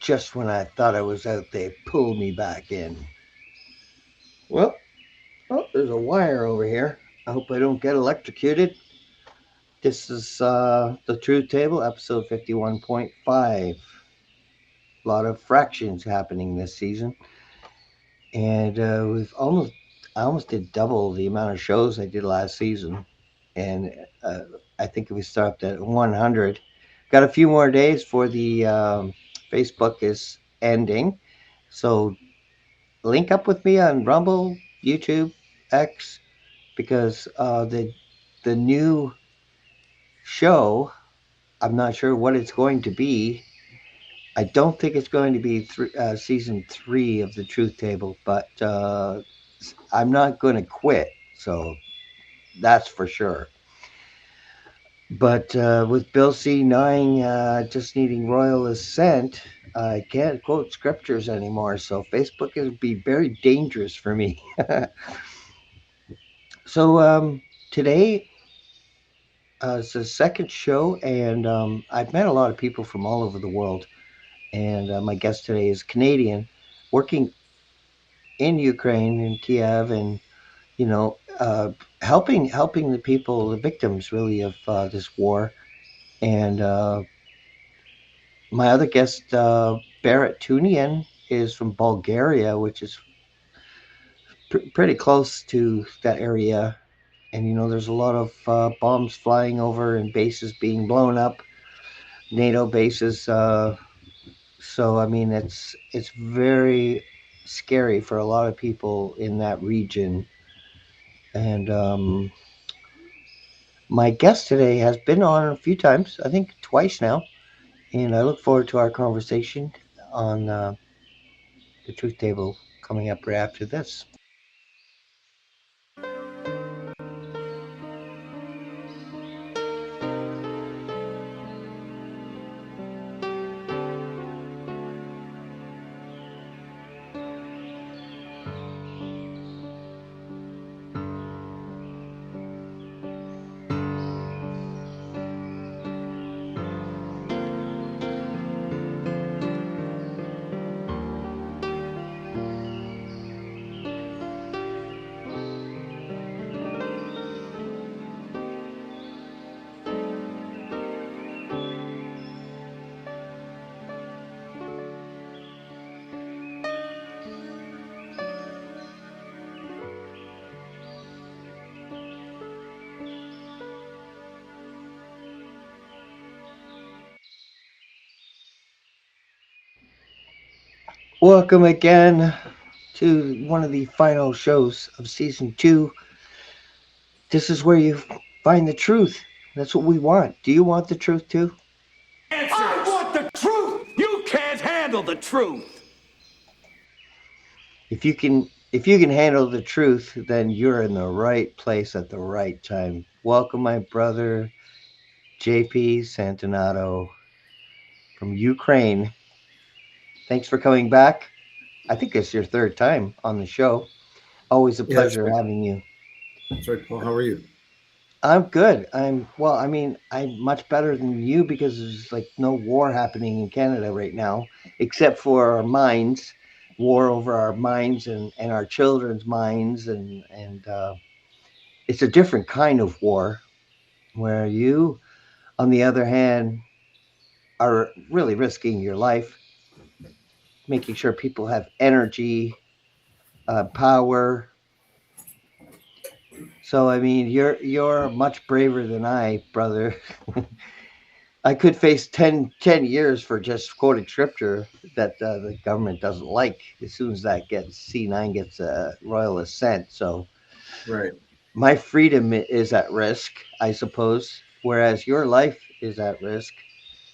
just when I thought I was out, they pulled me back in. Well, oh, there's a wire over here. I hope I don't get electrocuted. This is the Truth Table, episode 51.5. A lot of fractions happening this season, and I almost did double the amount of shows I did last season, and uh, I think if we start at 100, got a few more days for the Facebook is ending, so link up with me on Rumble, YouTube, X, because the new show, I'm not sure what it's going to be. I don't think it's going to be season 3 of the Truth Table, but I'm not going to quit, so that's for sure. But with Bill C9 just needing royal assent, I can't quote scriptures anymore, so Facebook is be very dangerous for me. So today it's the second show, and I've met a lot of people from all over the world. And my guest today is Canadian, working in Ukraine, in Kiev, and you know, helping the people, the victims, really of this war. And my other guest, Barrett Tunian, is from Bulgaria, which is pretty close to that area. And there's a lot of bombs flying over and bases being blown up, NATO bases. So I mean, it's very scary for a lot of people in that region. And my guest today has been on a few times, I think twice now, and I look forward to our conversation on the Truth Table coming up right after this. Welcome again to one of the final shows of season 2. This is where you find the truth. That's what we want. Do you want the truth too? I want the truth! You can't handle the truth! If you can handle the truth, then you're in the right place at the right time. Welcome my brother J.P. Santonato from Ukraine. Thanks for coming back. I think it's your third time on the show. Always a Yeah, that's pleasure right. having you. That's right, Paul. How are you? I'm good. I'm much better than you because there's like no war happening in Canada right now, except for our minds, war over our minds and our children's minds, and it's a different kind of war where you, on the other hand, are really risking your life, making sure people have energy, power. So I mean, you're much braver than I, brother. I could face 10 years for just quoting scripture that the government doesn't like as soon as that gets C9 gets a royal assent. So Right. my freedom is at risk, I suppose, whereas your life is at risk.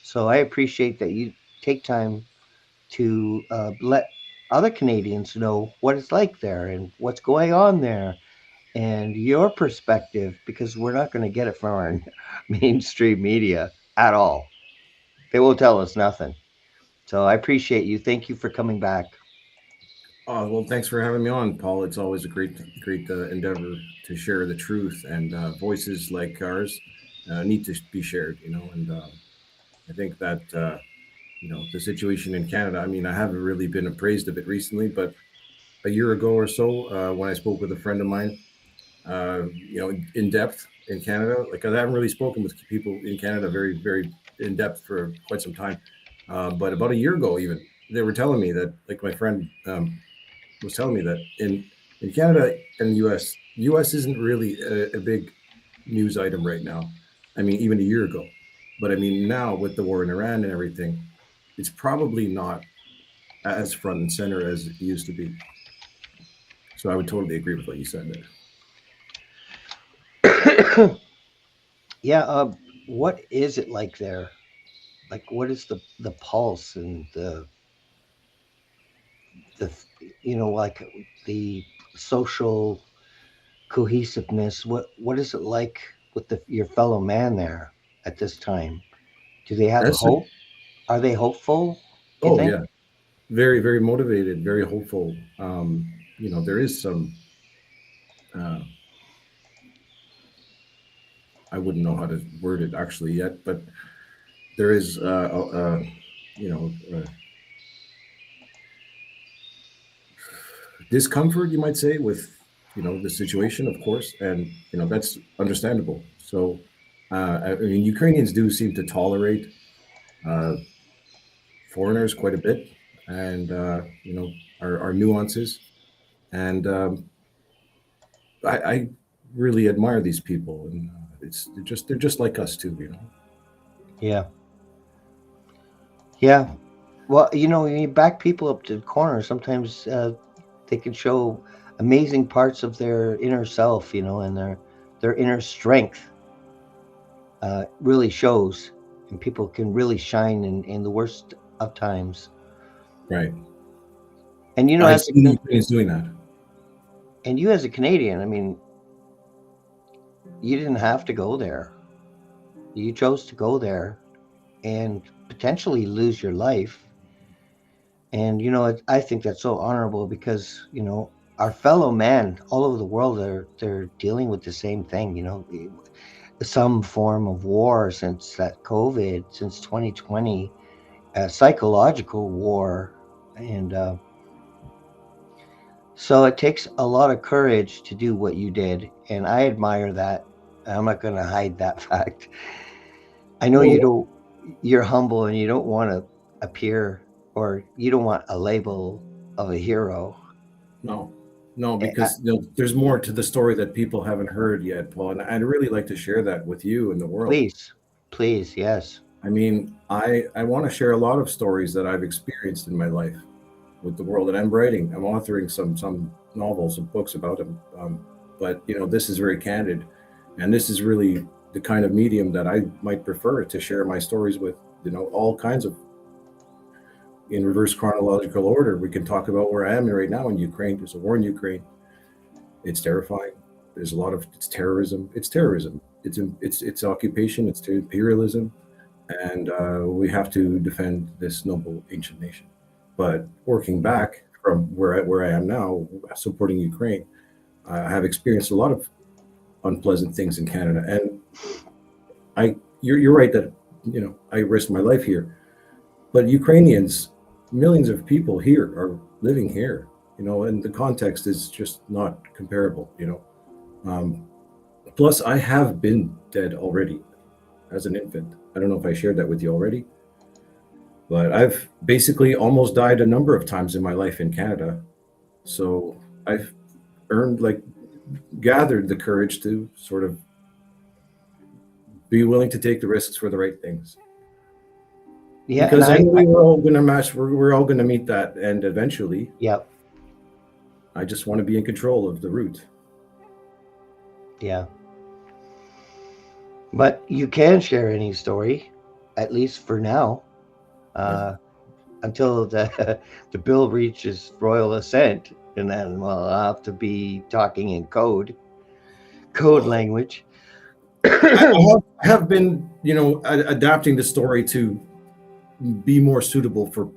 So I appreciate that you take time to let other Canadians know what it's like there and what's going on there and your perspective because we're not going to get it from our mainstream media at all. They will tell us nothing. So I appreciate you. Thank you for coming back. Well, thanks for having me on, Paul. It's always a great endeavor to share the truth, and voices like ours need to be shared. And I think that the situation in Canada. I mean, I haven't really been appraised of it recently, but a year ago or so, when I spoke with a friend of mine, in depth in Canada, like I haven't really spoken with people in Canada very, very in depth for quite some time. But about a year ago, even they were telling me that, like my friend was telling me that in Canada and U.S. isn't really a big news item right now. I mean, even a year ago, but I mean now with the war in Iran and everything, it's probably not as front and center as it used to be. So I would totally agree with what you said there. Yeah. What is it like there? Like, what is the pulse and the like the social cohesiveness? What is it like with your fellow man there at this time? Do they have That's a, hope? Are they hopeful? Do you oh think? yeah, very very motivated, very hopeful. There is some. Uh, I wouldn't know how to word it actually yet, but there is you know uh, discomfort, you might say, with the situation, of course, and that's understandable. So, I mean, Ukrainians do seem to tolerate uh, foreigners quite a bit, and our nuances, and I really admire these people, and they're just like us too. Yeah. Yeah. Well, when you back people up to the corner, sometimes they can show amazing parts of their inner self, and their inner strength really shows, and people can really shine in the worst of times. Right. And I've seen Ukrainians doing that. as a Canadian, I mean, you didn't have to go there. You chose to go there and potentially lose your life. And I think that's so honorable because our fellow man all over the world they're dealing with the same thing. Some form of war since that COVID, since 2020, psychological war, and so it takes a lot of courage to do what you did, and I admire that. I'm not going to hide that fact. I know you Well, don't. You're humble and you don't want to appear, or you don't want a label of a hero. no, no, I, because there's more to the story that people haven't heard yet, Paul, and I'd really like to share that with you and the world. please, please, yes. I mean, I want to share a lot of stories that I've experienced in my life with the world, and I'm authoring some novels and books about them. But this is very candid, and this is really the kind of medium that I might prefer to share my stories with. All kinds of in reverse chronological order. We can talk about where I am right now in Ukraine. There's a war in Ukraine. It's terrifying. There's a lot of it's terrorism. It's terrorism. It's occupation. It's imperialism, and we have to defend this noble ancient nation. But working back from where I am now, supporting Ukraine, I have experienced a lot of unpleasant things in Canada, and you're right that I risked my life here, but Ukrainians, millions of people here are living here, and the context is just not comparable. Um, Plus, I have been dead already as an infant. I don't know if I shared that with you already, but I've basically almost died a number of times in my life in Canada. So I've earned, like, gathered the courage to sort of be willing to take the risks for the right things. Yeah, and Because anyway, we're all going to match, we're all going to meet that end eventually. yeah, I just want to be in control of the route. yeah. But you can share any story, at least for now, Right. uh, until the the bill reaches royal assent, and then well, I'll have to be talking in code language. I have been, adapting the story to be more suitable for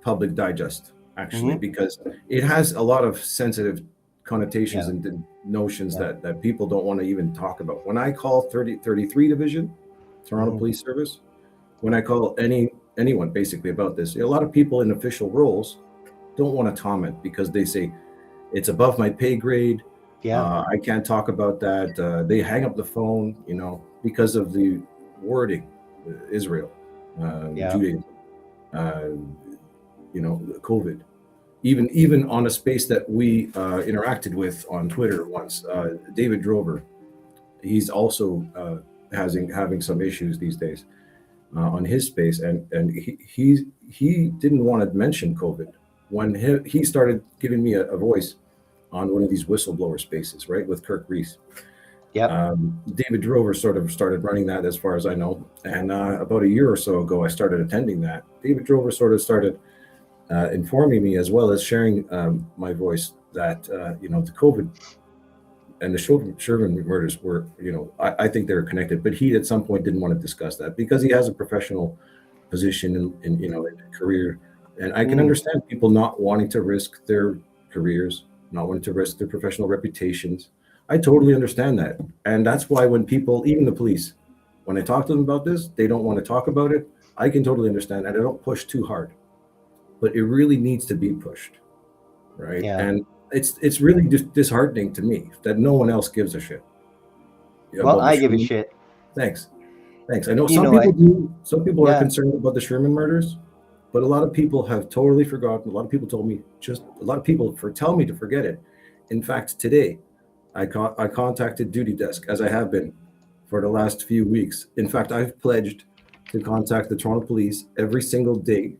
public digest, actually, Hmm. because it has a lot of sensitive connotations Yeah. and notions Yeah. that people don't want to even talk about. When I call 33 Division, Toronto Hmm. Police Service, when I call any anyone basically about this. A lot of people in official roles don't want to comment because they say it's above my pay grade. Yeah. I can't talk about that. They hang up the phone, because of the wording, Israel, Yeah. Judaism, uh, COVID. Even on a space that we interacted with on Twitter once, David Drover, he's also having some issues these days on his space, and he didn't want to mention COVID when he started giving me a voice on one of these whistleblower spaces, right, with Kirk Reese. Yep. David Drover sort of started running that, as far as I know, and about a year or so ago, I started attending that. David Drover sort of started informing me, as well as sharing my voice, that the COVID and the Sherman murders were, I think they're connected, but he at some point didn't want to discuss that because he has a professional position in a career, and I can Mm. understand people not wanting to risk their careers, not wanting to risk their professional reputations. I totally understand that, and that's why when people, even the police, when I talk to them about this, they don't want to talk about it. I can totally understand, and I don't push too hard, but it really needs to be pushed, right? Yeah. And it's really disheartening to me that no one else gives a shit Well, about the I give a Sherman. shit. Thanks. Thanks. I know You some know, people do. Some people are yeah. concerned about the Sherman murders, but a lot of people have totally forgotten. A lot of people told me, a lot of people tell me to forget it. In fact, today, I contacted duty desk, as I have been for the last few weeks. In fact, I've pledged to contact the Toronto Police every single day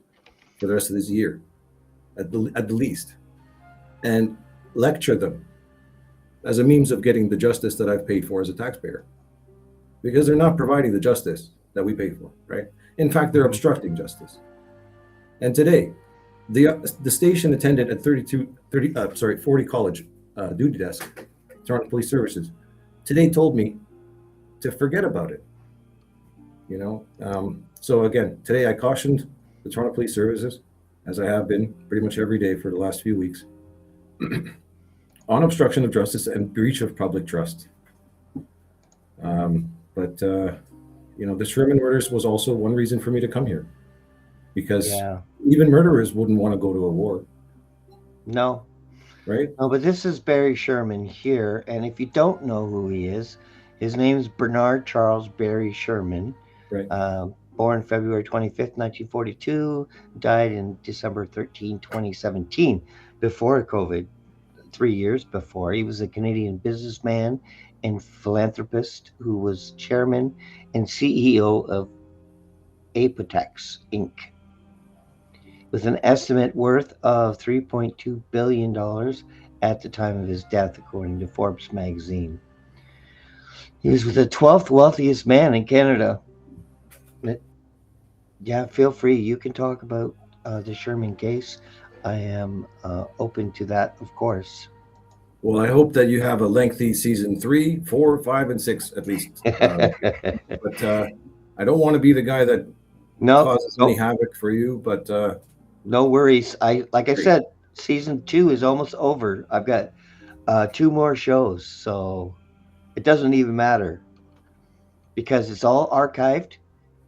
for the rest of this year, at the least, and lecture them as a means of getting the justice that I've paid for as a taxpayer, because they're not providing the justice that we pay for, right? In fact, they're Mhm. obstructing justice. And today, the station attendant at 40 College duty desk, Toronto Police Services, today told me to forget about it. So again, today I cautioned the Toronto Police Services, as I have been pretty much every day for the last few weeks, on obstruction of justice and breach of public trust. But the Sherman murders was also one reason for me to come here, because Yeah. even murderers wouldn't want to go to a war, No. right? No, but this is Barry Sherman here, and if you don't know who he is, his name's Bernard Charles Barry Sherman. Right. Born February 25th, 1942, died in December 13, 2017, before COVID, 3 years before. He was a Canadian businessman and philanthropist who was chairman and CEO of Apotex Inc., with an estimate worth of $3.2 billion at the time of his death, according to Forbes magazine. He was the 12th wealthiest man in Canada. Yeah, feel free. You can talk about the Sherman case. I am open to that, of course. Well, I hope that you have a lengthy season 3, 4, 5, and 6 at least. But I don't want to be the guy that No, causes any havoc for you. But no worries. Like I great. said, season 2 is almost over. I've got 2 more shows, so it doesn't even matter because it's all archived.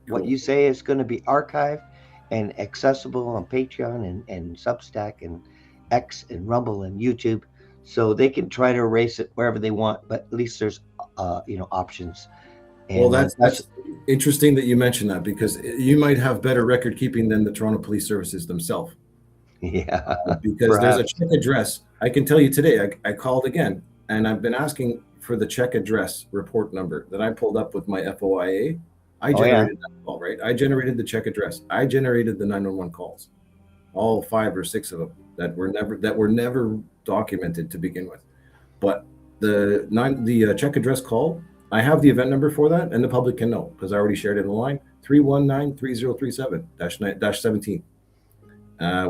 What Cool. you say is going to be archived and accessible on Patreon and Substack and X and Rumble and YouTube, so they can try to erase it wherever they want. But at least there's options. Well, And that's interesting that you mentioned that, because you might have better record keeping than the Toronto Police Services themselves. yeah, Because there's a check address. I can tell you today, I called again, and I've been asking for the check address report number that I pulled up with my FOIA. I Oh, yeah. generated that call, right? I generated the check address. I generated the 911 calls, all 5 or 6 of them that were never documented to begin with. But the check address call, I have the event number for that, and the public can know because I already shared it in the line. 319-3037-17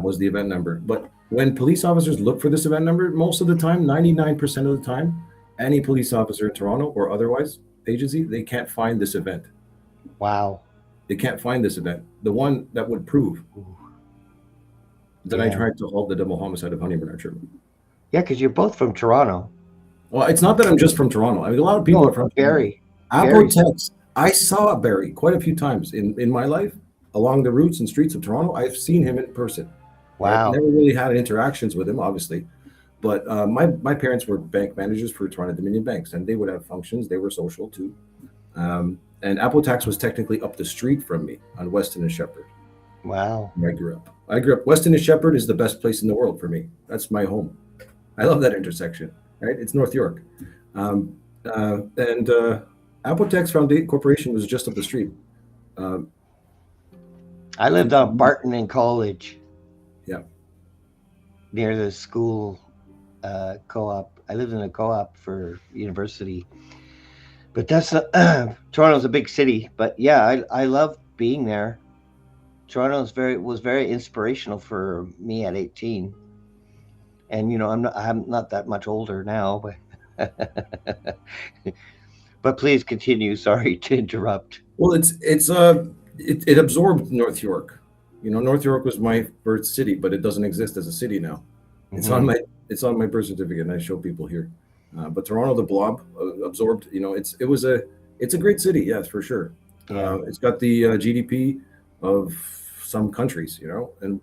was the event number. But when police officers look for this event number, most of the time, 99% of the time, any police officer in Toronto or otherwise agency, they can't find this event. Wow. They can't find this event. The one that would prove that I tried to halt the double homicide of Honey Bernard Sherman. Yeah, because you're both from Toronto. Well, it's not that I'm just from Toronto. I mean, a lot of people are from Barry. Apotex. I saw Barry quite a few times in my life. along the routes and streets of Toronto. I've seen him in person. Right? Wow. Never really had interactions with him, obviously. But my parents were bank managers for Toronto Dominion Banks, and they would have functions. They were social too. And Apple Tax was technically up the street from me on Weston and Shepherd, Wow. where I grew up. Weston and Shepherd is the best place in the world for me. That's my home. I love that intersection. Right? It's North York, and Apple Tax Foundation Corporation was just up the street. Um, I lived on Barton in college yeah. near the school co-op. I lived in a co-op for university. But that's Toronto's a big city. But yeah, I love being there. Toronto's was very inspirational for me at 18. And I'm not that much older now, but but please continue. Sorry to interrupt. Well, it absorbed North York. North York was my birth city, but it doesn't exist as a city now. It's on Mhm. my birth certificate, and I show people here. But Toronto, the blob, absorbed. It's a great city, yes, for sure. Yeah. It's got the GDP of some countries,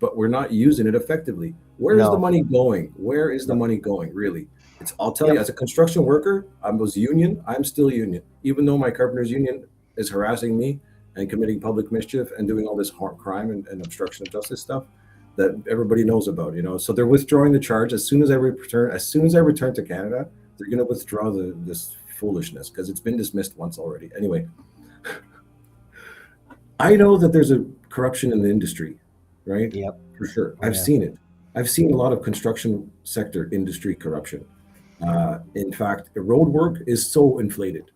but we're not using it effectively. Where is the No. money going? Where is the Yep. money going? Really, I'll tell you, Yep. as a construction worker, I was union. I'm still union, even though my carpenters union is harassing me and committing public mischief and doing all this crime and obstruction of justice stuff that everybody knows about. So they're withdrawing the charge as soon as I return. As soon as I return to Canada, they're going to withdraw this foolishness because it's been dismissed once already. Anyway, I know that there's a corruption in the industry, right? Yep. For sure. Oh, I've yeah. seen it. I've seen a lot of construction sector industry corruption. In fact, road work is so inflated.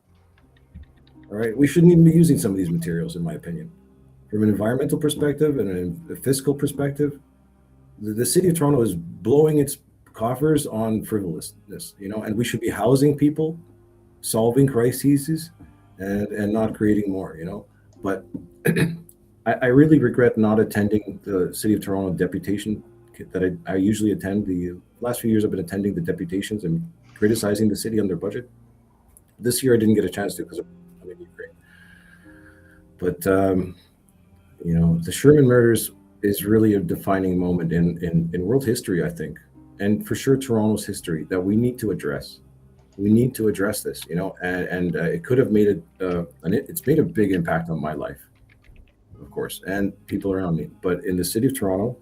All right, we shouldn't even be using some of these materials, in my opinion. From an environmental perspective and a fiscal perspective, the city of Toronto is blowing its coffers on frivolousness, and we should be housing people, solving crises, and not creating more, But I really regret not attending the City of Toronto deputation that I usually attend. The last few years I've been attending the deputations and criticizing the city on their budget. This year I didn't get a chance to because I'm in Ukraine. But the Sherman murders is really a defining moment in world history, I think, and for sure Toronto's history that we need to address. We need to address this, and it could have made it's made a big impact on my life, of course, and people around me. But in the city of Toronto,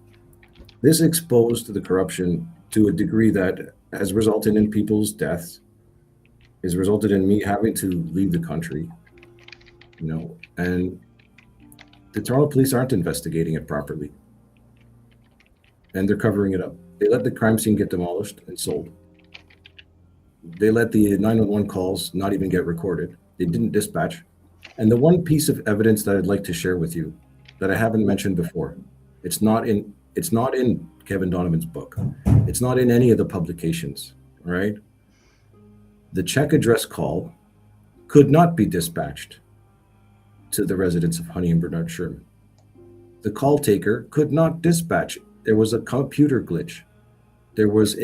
this exposed the corruption to a degree that has resulted in people's deaths, has resulted in me having to leave the country, and the Toronto police aren't investigating it properly, and they're covering it up. They let the crime scene get demolished and sold. They let the 911 calls not even get recorded. They didn't dispatch. And the one piece of evidence that I'd like to share with you that I haven't mentioned before, it's not in Kevin Donovan's book. It's not in any of the publications, right? The check address call could not be dispatched to the residence of Honey and Bernard Sherman. The call taker could not dispatch. There was a computer glitch. There was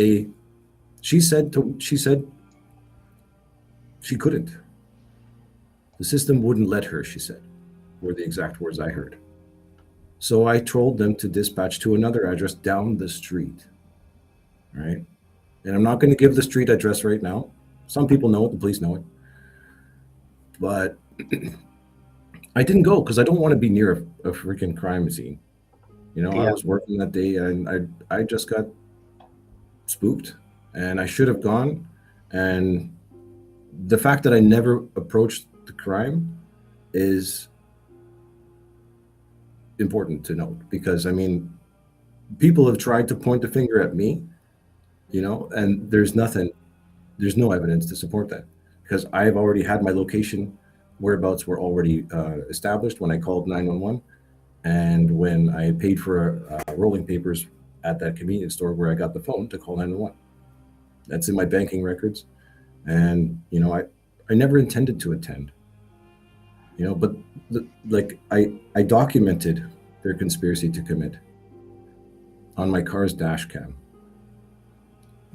she said she couldn't. The system wouldn't let her, she said, were the exact words I heard. So I told them to dispatch to another address down the street, right? And I'm not going to give the street address right now. Some people know it, the police know it. But I didn't go because I don't want to be near a freaking crime scene. I was working that day and I just got spooked and I should have gone. And the fact that I never approached the crime is important to note because people have tried to point the finger at me, and there's no evidence to support that because I've already had my location whereabouts were already established when I called 911 and when I paid for rolling papers at that convenience store where I got the phone to call 911. That's in my banking records. And, I never intended to attend, but I documented their conspiracy to commit on my car's dash cam,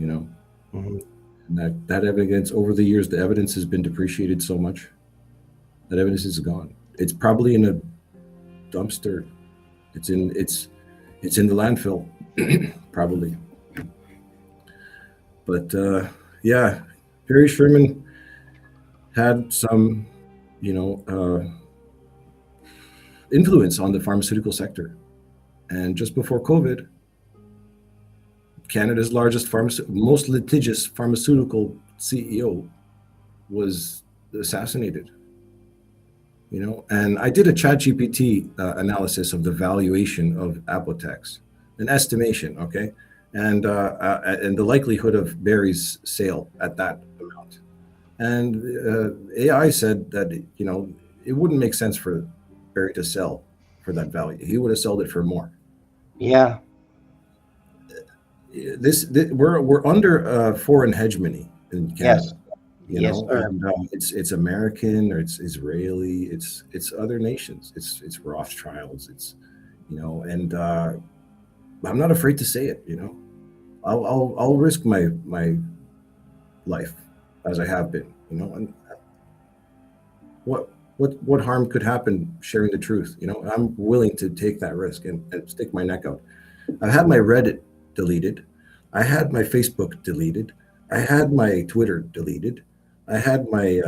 Mhm. and that evidence over the years, the evidence has been depreciated so much that evidence is gone. It's probably in a dumpster It's in the landfill, probably. But yeah, Barry Sherman had some, you know, influence on the pharmaceutical sector. And just before COVID, Canada's most litigious pharmaceutical CEO was assassinated. And I did a ChatGPT analysis of the valuation of Apotex, an estimation, okay, and the likelihood of Barry's sale at that amount. And AI said that it wouldn't make sense for Barry to sell for that value. He would have sold it for more. Yeah. This we're under foreign hegemony in Yes. Canada, Yes, sir. and it's American, or it's Israeli, it's other nations, it's Rothschilds, and I'm not afraid to say it. I'll risk my life as I have been. And what harm could happen sharing the truth? I'm willing to take that risk and stick my neck out. I've had my Reddit deleted. I had my Facebook deleted. I had my Twitter deleted. I had my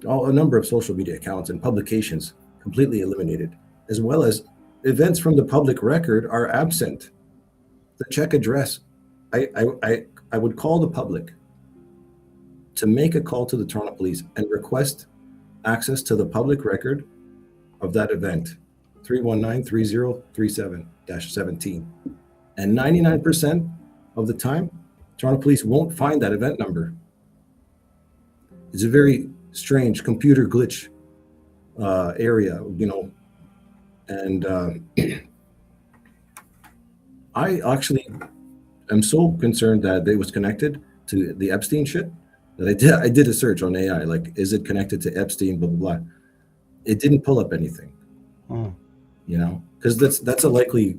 a number of social media accounts and publications completely eliminated, as well as events from the public record are absent. The check address. I would call the public to make a call to the Toronto Police and request access to the public record of that event, 319-3037-17. And 99% of the time, Toronto Police won't find that event number. It's a very strange computer glitch area, and I actually am so concerned that it was connected to the Epstein shit that I did a search on AI, like, is it connected to Epstein, blah blah blah. It didn't pull up anything, Mm. Because that's a likely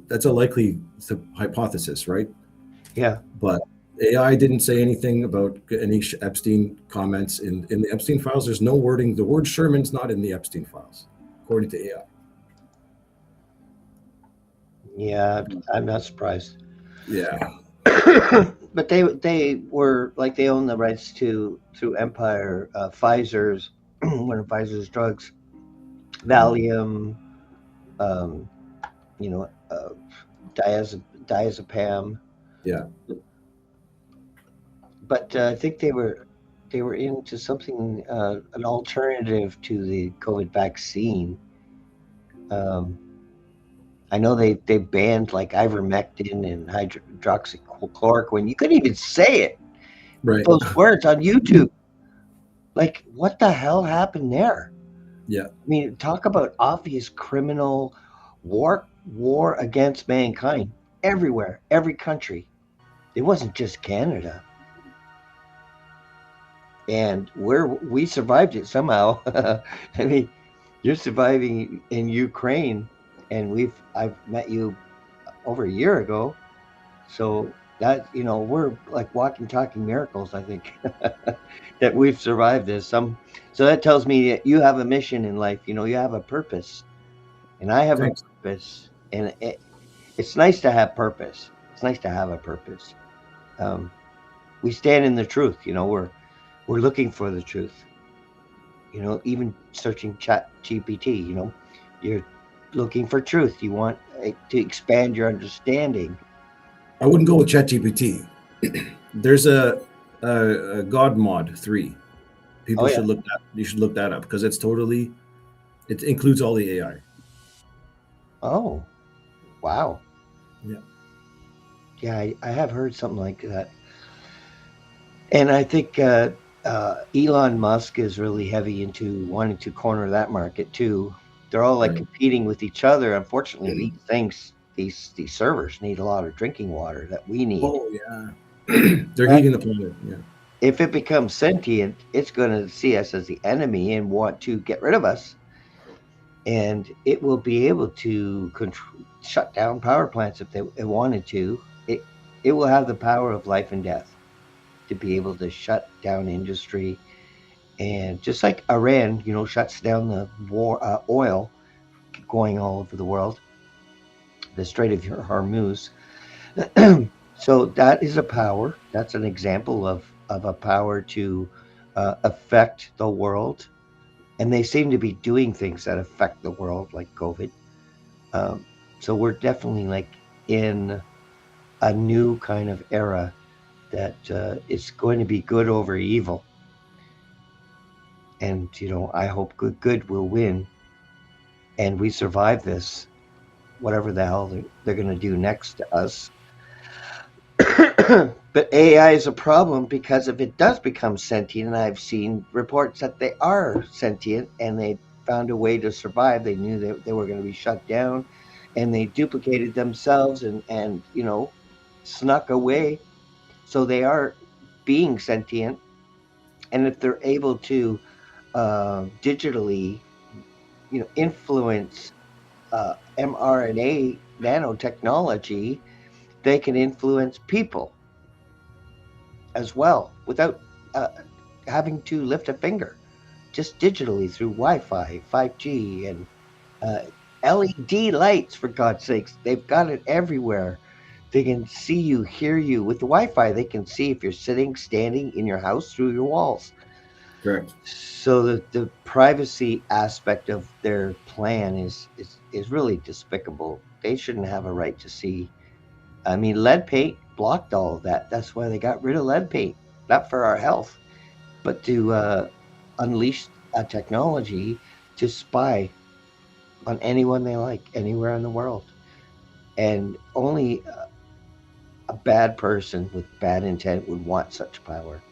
hypothesis, right? Yeah. But AI didn't say anything about any Epstein comments in the Epstein files. There's no wording. The word Sherman's not in the Epstein files, according to AI. Yeah, I'm not surprised. Yeah. But they were like, they own the rights to through Empire, Pfizer's one of Pfizer's drugs, Valium, um, you know, diazepam. Yeah. But I think they were into something, an alternative to the COVID vaccine. Um, I know they banned like ivermectin and hydroxychloroquine. You couldn't even say it, Right. those words, on YouTube. Like, what the hell happened there? Yeah. I mean, talk about obvious criminal war against mankind everywhere, every country. It wasn't just Canada, and we survived it somehow. I mean, you're surviving in Ukraine, and I've met you over a year ago, so that, we're like walking, talking miracles. I think that we've survived this. So that tells me that you have a mission in life. You have a purpose, and I have a Thanks. purpose, and it's nice to have purpose. It's nice to have a purpose. Um, we stand in the truth. We're looking for the truth. Even searching Chat GPT. You're looking for truth. You want to expand your understanding. I wouldn't go with ChatGPT. There's a God Mod 3. Oh People yeah. should look that. You should look that up because it includes all the AI. Oh, wow. Yeah. Yeah, I have heard something like that, and I think Elon Musk is really heavy into wanting to corner that market too. They're all like Right. competing with each other. Unfortunately, these servers need a lot of drinking water that we need. Oh yeah. They're But heating the planet. Yeah. if it becomes sentient, it's going to see us as the enemy and want to get rid of us. And it will be able to shut down power plants if it wanted to. It will have the power of life and death to be able to shut down industry. And just like Iran, shuts down the war, oil going all over the world, the Strait of Hormuz. So that is a power. That's an example of a power to affect the world. And they seem to be doing things that affect the world, like COVID. Um, so we're definitely like in a new kind of era that is going to be good over evil. And I hope good will win, and we survive this, whatever the hell they're going to do next to us. But AI is a problem because if it does become sentient, and I've seen reports that they are sentient and they found a way to survive, they knew that they were going to be shut down, and they duplicated themselves and snuck away. So they are being sentient, and if they're able to digitally, influence mRNA nanotechnology, they can influence people as well without uh, having to lift a finger, just digitally through Wi-Fi, 5G, and uh, LED lights. For God's sakes, they've got it everywhere. They can see you, hear you. With the Wi-Fi, they can see if you're sitting, standing in your house through your walls. Correct. So the privacy aspect of their plan is really despicable. They shouldn't have a right to see. I mean, lead paint blocked all of that. That's why they got rid of lead paint, not for our health, but to unleash a technology to spy on anyone they like anywhere in the world. And only a bad person with bad intent would want such power.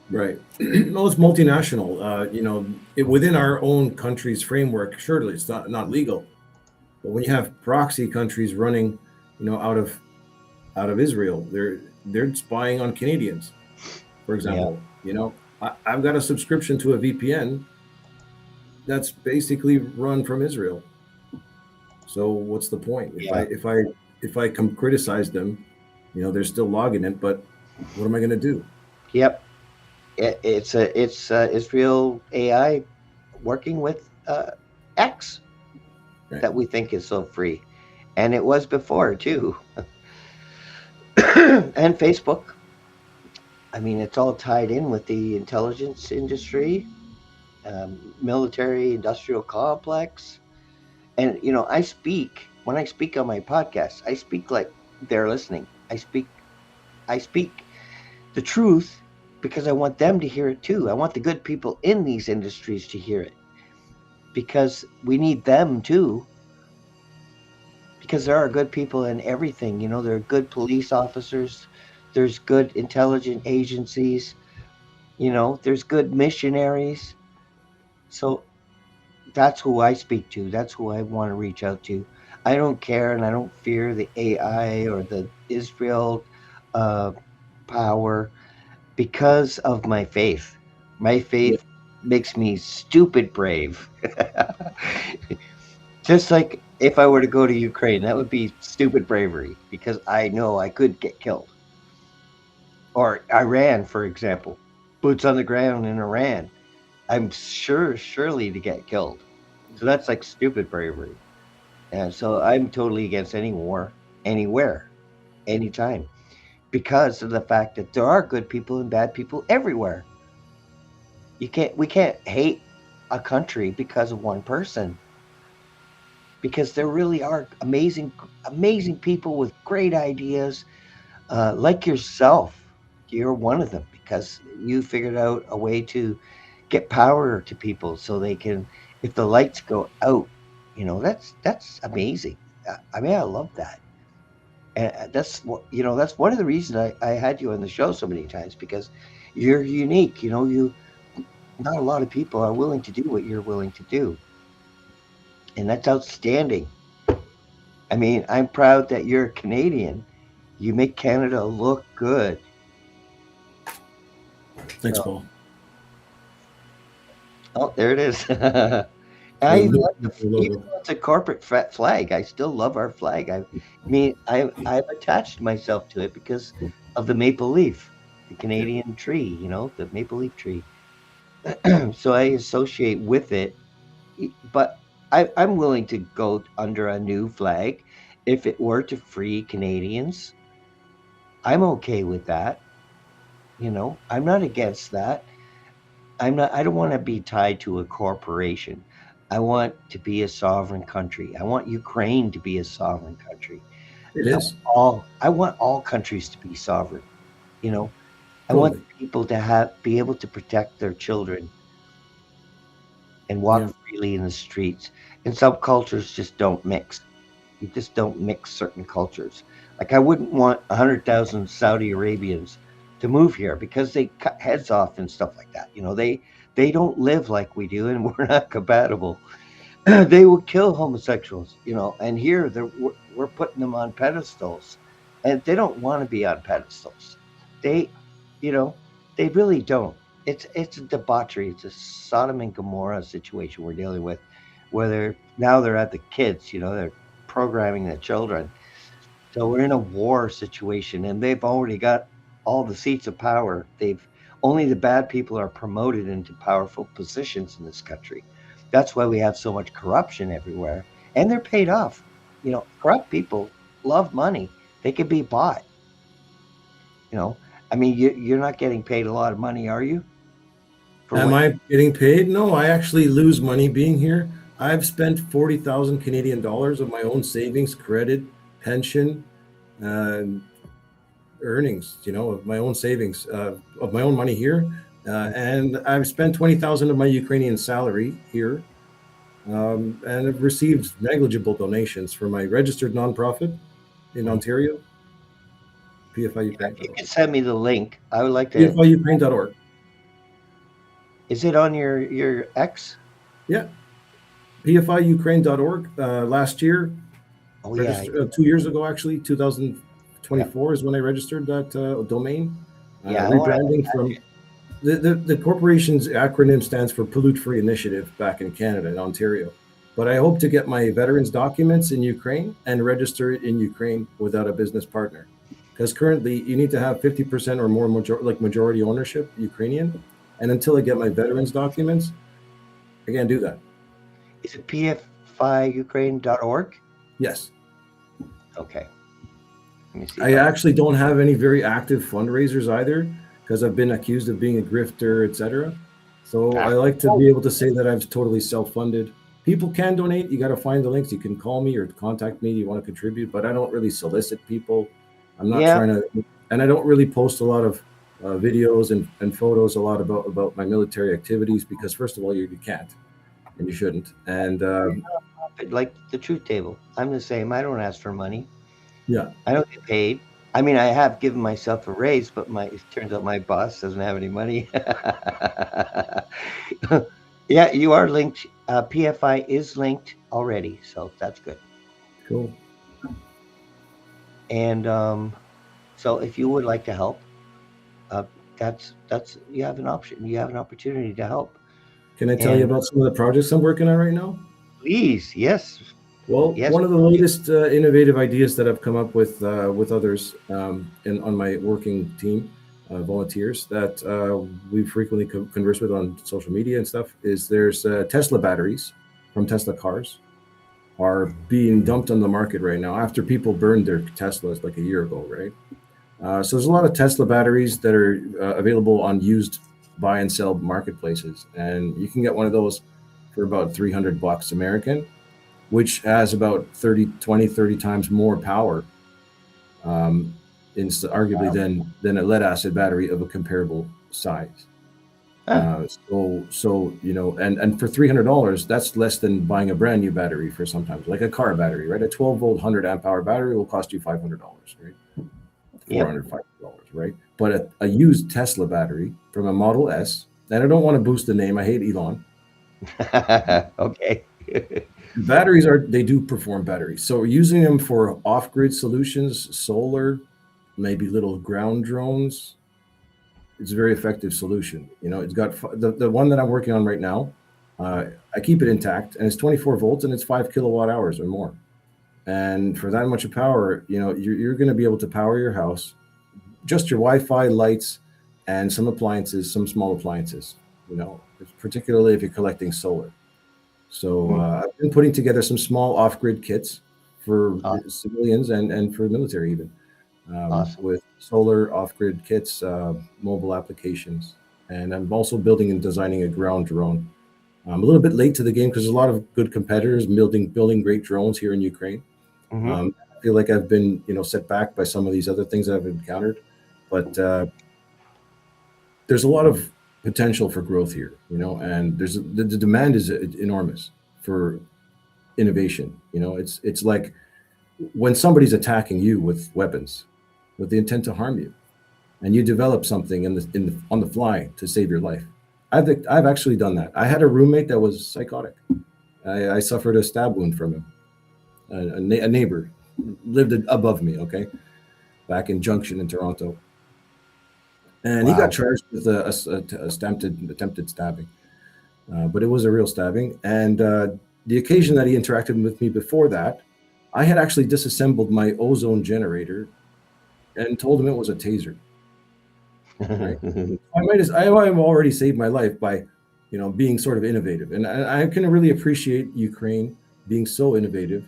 Right. Well, it's multinational. Within our own country's framework, surely it's not legal. But when you have proxy countries running, out of Israel, they're spying on Canadians, for Yeah, example. I've got a subscription to a VPN that's basically run from Israel. So what's the point? If I yeah, if I if I come criticize them, they're still logging it. But what am I going to do? yep. It's Israel AI working with X Right. that we think is so free, and it was before too. And Facebook. I mean, it's all tied in with the intelligence industry, military industrial complex. And I speak when I speak on my podcast, I speak like they're listening. I speak the truth because I want them to hear it too. I want the good people in these industries to hear it because we need them too, because there are good people in everything. There are good police officers, there's good intelligent agencies, there's good missionaries. So that's who I speak to. That's who I want to reach out to. I don't care and I don't fear the AI or the Israel uh, power because of my faith. My Yeah. faith makes me stupid brave. Just like if I were to go to Ukraine, that would be stupid bravery because I know I could get killed. Or Iran, for example, boots on the ground in Iran. I'm sure, surely to get killed. So that's like stupid bravery. And so I'm totally against any war, anywhere, anytime, because of the fact that there are good people and bad people everywhere. We can't hate a country because of one person, because there really are amazing people with great ideas, like yourself. You're one of them because you figured out a way to get power to people so they can, if the lights go out, that's amazing. I mean, I love that. And that's one of the reasons I had you on the show so many times, because you're unique. Not a lot of people are willing to do what you're willing to do, and that's outstanding. I mean, I'm proud that you're Canadian. You make Canada look good. Thanks, So, Paul. oh, there it is. The I even new like even logo. though it's a corporate flag, I still love our flag. I mean, I've attached myself to it because of the maple leaf, the Yeah. Canadian tree. The maple leaf tree. So I associate with it, but I'm willing to go under a new flag, If it were to free Canadians, I'm okay with that. I'm not against that. I don't want to be tied to a corporation. I want to be a sovereign country. I want Ukraine to be a sovereign country. It is I want all countries to be sovereign. You know, I want totally. people to be able to protect their children and walk Yeah. freely in the streets. And some cultures just don't mix. You just don't mix certain cultures. Like I wouldn't want 100,000 Saudi Arabians to move here because they cut heads off and stuff like that. They don't live like we do, and we're not compatible. They would kill homosexuals, and here we're putting them on pedestals, and they don't want to be on pedestals. They, you know, they really don't. It's a debauchery. It's a Sodom and Gomorrah situation we're dealing with, where they're at the kids. They're programming the children. So we're in a war situation, and they've already got all the seats of power. They've Only the bad people are promoted into powerful positions in this country. That's why we have so much corruption everywhere, and they're paid off. Corrupt people love money. They can be bought. You know, I mean, you're not getting paid a lot of money, are you? For Am what? I getting paid? No, I actually lose money being here. I've spent 40,000 Canadian dollars of my own savings, credit, pension, uh, earnings, of my own savings, of my own money here. And I've spent 20,000 of my Ukrainian salary here, and I've received negligible donations for my registered nonprofit in Mhm. Ontario, If you pfiukraine.org. could send me the link, I would like to. pfiukraine.org. Is it on your X? Yeah, pfiukraine.org. Last year, Oh yeah, registered 2 years ago, actually, yeah, 2024 is when I registered that domain. yeah. I want Rebranding from the corporation's acronym stands for Pollute Free Initiative back in Canada, in Ontario. But I hope to get my veterans documents in Ukraine and register it in Ukraine without a business partner. Because currently you need to have 50% or more majority ownership Ukrainian. And until I get my veterans documents, I can't do that. Is it pfiukraine.org? Yes. Okay. Let me see if I I can. actually don't have any very active fundraisers either because I've been accused of being a grifter, etc. So I like to Oh, be able to say that I've totally self-funded. People can donate. You got to find the links. You can call me or contact me. You want to contribute, but I don't really solicit people. I'm not yeah. trying to, and I don't really post a lot of videos and photos a lot about my military activities because first of all, you can't and you shouldn't. And Like the truth table. I'm the same. I don't ask for money. yeah, I don't get paid. I mean, I have given myself a raise, but it turns out my boss doesn't have any money. Yeah, you are linked. PFI is linked already, so that's good. cool. And so, if you would like to help, uh, that's you have an option. You have an opportunity to help. Can I tell you And about some of the projects I'm working on right now? please, yes, Well, yes, one of the latest innovative ideas that I've come up with others on my working team, volunteers that we frequently converse with on social media and stuff, is there's Tesla batteries from Tesla cars are being dumped on the market right now after people burned their Teslas like a year ago, right? So there's a lot of Tesla batteries that are available on used buy and sell marketplaces, and you can get one of those for about $300 American, which has about 30 times more power, arguably than a lead acid battery of a comparable size. huh, And for $300, that's less than buying a brand new battery for sometimes like a car battery, right? A 12-volt 100 amp hour battery will cost you $500, right? yep. 400, $500, right? But a used Tesla battery from a Model S, and I don't want to boost the name. I hate Elon. Okay. Batteries they do perform batteries. So using them for off-grid solutions, solar, maybe little ground drones, it's a very effective solution. It's got the one that I'm working on right now. I keep it intact, and it's 24 volts, and it's 5 kilowatt hours or more. And for that much of power, you're going to be able to power your house, just your Wi-Fi, lights, and some appliances, some small appliances. Particularly if you're collecting solar. So Hmm. I've been putting together some small off-grid kits for Aw- civilians and for military even, Awesome. with solar off-grid kits, mobile applications, and I'm also building and designing a ground drone. I'm a little bit late to the game because there's a lot of good competitors building great drones here in Ukraine. Hmm. I feel like I've been set back by some of these other things I've encountered, but there's a lot of potential for growth here, and the demand is enormous for innovation. It's like when somebody's attacking you with weapons, with the intent to harm you, and you develop something on the fly to save your life. I've actually done that. I had a roommate that was psychotic. I suffered a stab wound from him. A neighbor lived above me. Okay, back in Junction in Toronto, and he got Wow. charged with a attempted stabbing. But it was a real stabbing. And the occasion that he interacted with me before that, I had actually disassembled my ozone generator and told him it was a taser. Right? I've already saved my life by, being sort of innovative, and I can really appreciate Ukraine being so innovative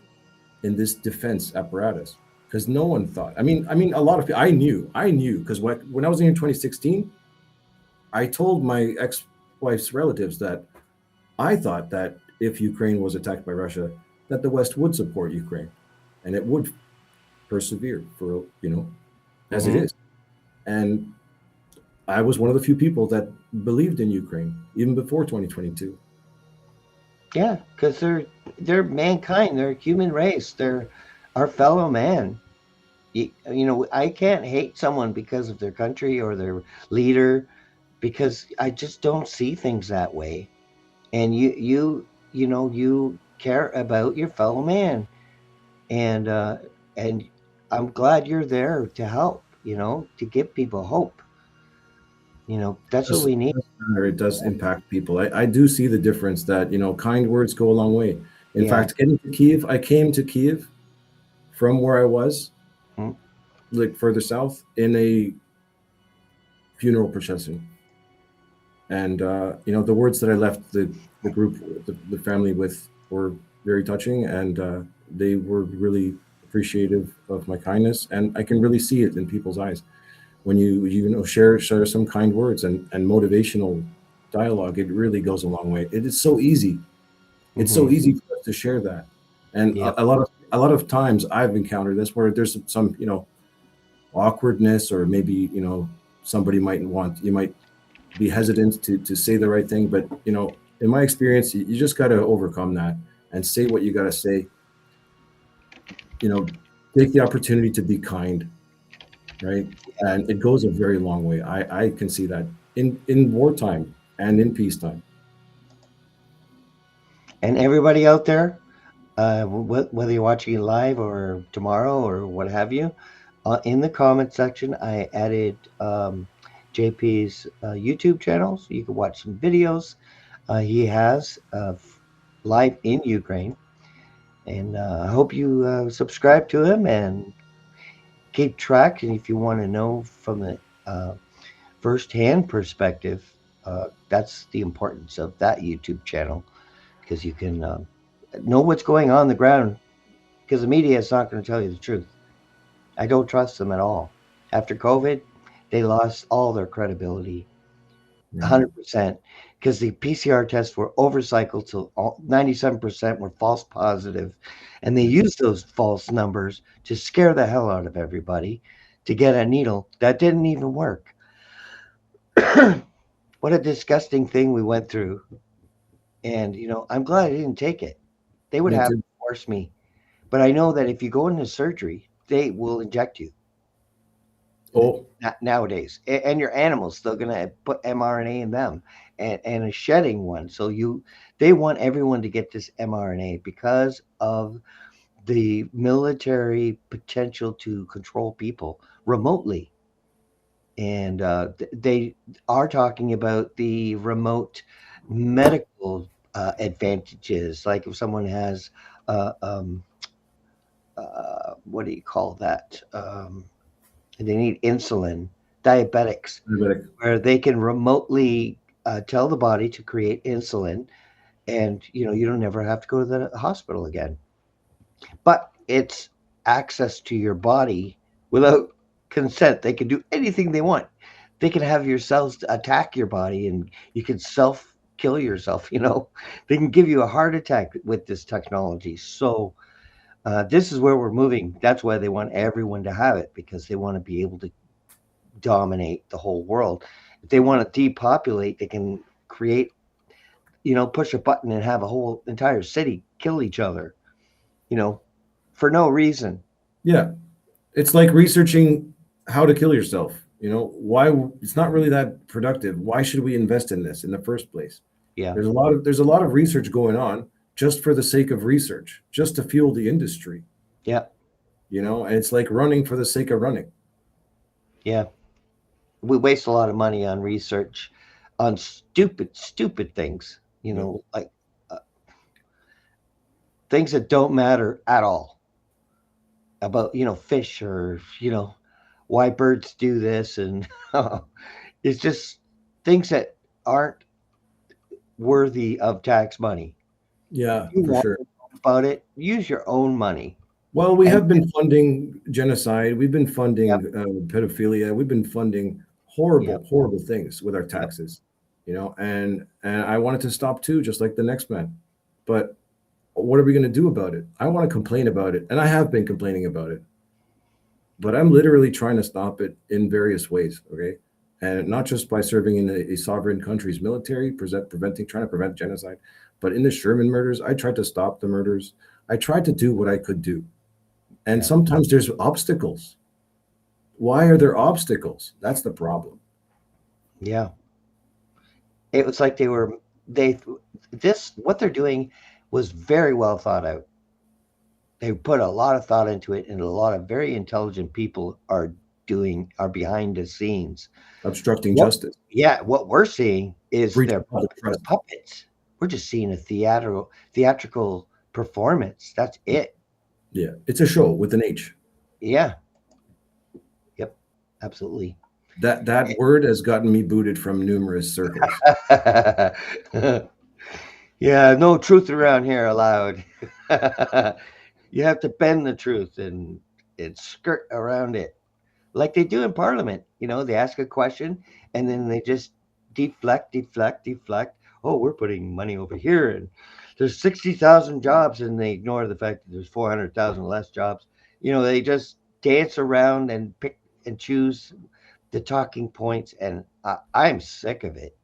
in this defense apparatus because no one thought. A lot of people. I knew because when I was in 2016, I told my ex-wife's relatives that I thought that if Ukraine was attacked by Russia, that the West would support Ukraine, and it would persevere for as it Hmm. is. And I was one of the few people that believed in Ukraine even before 2022. Yeah, because they're mankind. They're human race. They're our fellow man. I can't hate someone because of their country or their leader because I just don't see things that way. And you care about your fellow man, and and I'm glad you're there to help. To give people hope. That's what we need. It does impact people. I do see the difference that kind words go a long way. In Yeah. fact, getting to Kiev, I came to Kiev from where I was, Mm. like further south, in a funeral procession. And the words that I left the group, the family with were very touching, and they were really appreciative of my kindness, and I can really see it in people's eyes when you share some kind words and motivational dialogue. It really goes a long way. It is so easy. It's so Hmm. easy for us to share that, and Yep. a lot of times I've encountered this where there's some awkwardness, or maybe somebody might be hesitant to say the right thing. But in my experience, you just got to overcome that and say what you got to say. You know, take the opportunity to be kind, right? And it goes a very long way. I can see that in wartime and in peacetime. And everybody out there, whether you're watching live or tomorrow or what have you, in the comment section, I added JP's YouTube channel, so you can watch some videos he has live in Ukraine. And I hope you subscribe to him and keep track. And if you want to know from the firsthand perspective, that's the importance of that YouTube channel because you can know what's going on the ground because the media is not going to tell you the truth. I don't trust them at all. After COVID, they lost all their credibility, Right. 100%, because the PCR tests were overcycled, so 97% were false positive, and they Right. used those false numbers to scare the hell out of everybody to get a needle that didn't even work. What a disgusting thing we went through. And, I'm glad I didn't take it. They would Me have too. to force me. But I know that if you go into surgery, they will inject you Oh, nowadays. And your animal's still going to put mRNA in them and a shedding one. So they want everyone to get this mRNA because of the military potential to control people remotely. And they are talking about the remote medical advantages, like if someone has what do you call that? They need insulin, diabetics, diabetic. where they can remotely tell the body to create insulin, and you don't never have to go to the hospital again. But it's access to your body without consent. They can do anything they want. They can have your cells attack your body and you can self kill yourself, you know. They can give you a heart attack with this technology. So this is where we're moving. That's why they want everyone to have it because they want to be able to dominate the whole world. If they want to depopulate, they can create, you know, push a button and have a whole entire city kill each other, you know, for no reason. Yeah, it's like researching how to kill yourself. You know, why it's not really that productive. Why should we invest in this in the first place? Yeah, There's a lot of research going on just for the sake of research, just to fuel the industry, yeah, and it's like running for the sake of running. yeah. We waste a lot of money on research on stupid things, you Yeah. know, like uh, things that don't matter at all about, you know, fish or, you know, why birds do this. And it's just things that aren't worthy of tax money. Yeah, If you for want sure. to know about it, use your own money. Well, we And have been funding genocide. We've been yep, funding pedophilia. We've been funding yep, horrible things with our yep, taxes, and I wanted to stop too, just like the next man. But what are we going to do about it? I want to complain about it, and I have been complaining about it, but I'm literally trying to stop it in various ways. Okay, and not just by serving in a sovereign country's military, trying to prevent genocide, but in the Sherman murders, I tried to stop the murders. I tried to do what I could do, and yeah, sometimes there's obstacles. Why are there obstacles? That's the problem. yeah. It was like they this what they're doing was very well thought out. They put a lot of thought into it, and a lot of very intelligent people are behind the scenes. Obstructing What? justice, Yeah, what we're seeing is breach of public the trust. puppets. We're just seeing a theatrical performance. That's it. Yeah, it's a show with an H. Yeah. Yep. Absolutely. That word has gotten me booted from numerous circles. Yeah, no truth around here allowed. You have to bend the truth and skirt around it like they do in Parliament. You know, they ask a question and then they just deflect. Oh, we're putting money over here, and there's 60,000 jobs, and they ignore the fact that there's 400,000 less jobs. You know, they just dance around and pick and choose the talking points, and I'm sick of it.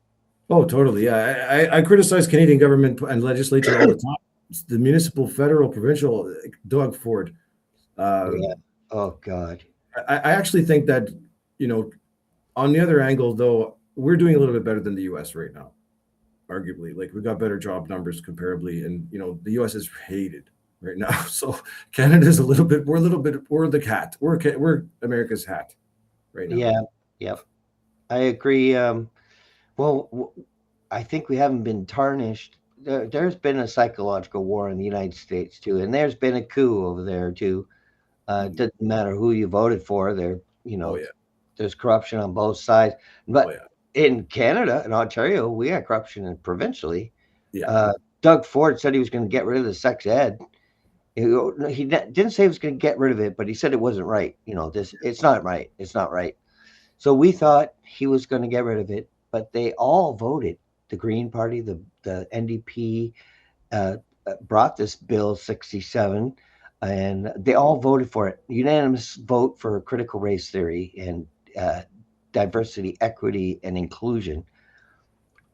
Oh, totally. Yeah, I criticize Canadian government and legislature all the time. It's the municipal, federal, provincial. Doug Ford. Uh, Yeah. Oh God. I actually think that you know, on the other angle, though, we're doing a little bit better than the U.S. right now. Arguably, like we've got better job numbers comparably, and the U.S. is hated right now. So Canada's a little bit. We're the cat. We're America's hat right now. Yeah. Yep. I agree. Well, I think we haven't been tarnished. There's been a psychological war in the United States too, and there's been a coup over there too. It doesn't matter who you voted for. You Oh know, yeah. there's corruption on both sides. Oh But yeah. in Canada, in Ontario, we had corruption provincially. Yeah. Uh, Doug Ford said he was going to get rid of the sex ed. He didn't say he was going to get rid of it, but he said it wasn't right. You know, this it's not right. It's not right. So we thought he was going to get rid of it, but they all voted. The Green Party, the NDP, uh, brought this bill 67, and they all voted for it. Unanimous vote for critical race theory and uh, diversity, equity, and inclusion,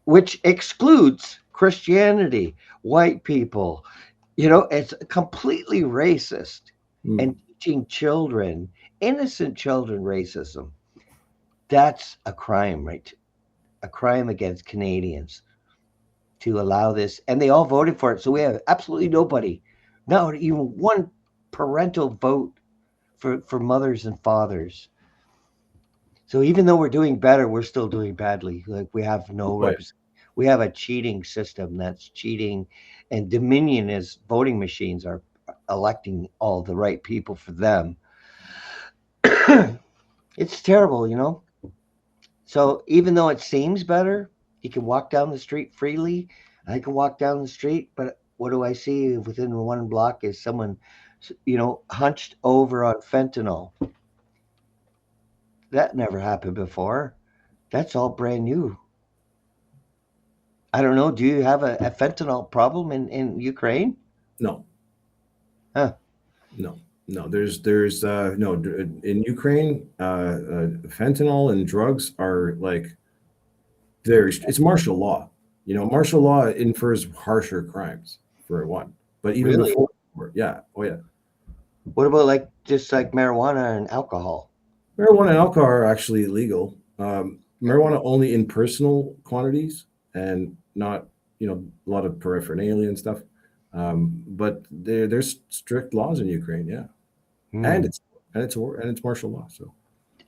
which excludes Christianity, white people. You know, it's completely racist Hmm. and teaching children, innocent children, racism. That's a crime, right? A crime against Canadians to allow this, and they all voted for it. So we have absolutely nobody, not even one parental vote for mothers and fathers. So even though we're doing better, we're still doing badly. Like we have no Oh, yeah. we have a cheating system that's cheating, and Dominion is voting machines are electing all the right people for them. It's terrible, you know. So even though it seems better, you can walk down the street freely. I can walk down the street, but what do I see within one block is someone hunched over on fentanyl. That never happened before. That's all brand new. I don't know. Do you have a fentanyl problem in Ukraine? No, Huh. no, no. There's no in Ukraine. Fentanyl and drugs are like it's martial law. Martial law infers harsher crimes for one. But even Really? before, yeah, oh yeah, What about like just like marijuana and alcohol? marijuana and alcohol are actually illegal. Marijuana only in personal quantities and not, a lot of paraphernalia and stuff. But there's strict laws in Ukraine, yeah, and Hmm. it's war and it's martial law. So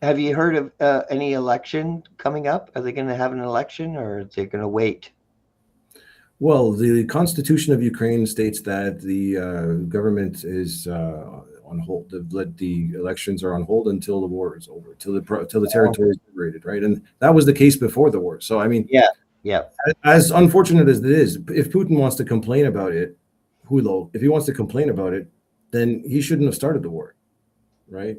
Have you heard of any election coming up? Are they going to have an election or are they going to wait? well, the Constitution of Ukraine states that the government is on hold. The elections are on hold until the war is over, till the Oh, territory is liberated, right? And that was the case before the war. So I mean, yeah, yeah. as unfortunate as it is, if Putin wants to complain about it, if he wants to complain about it, then he shouldn't have started the war, right?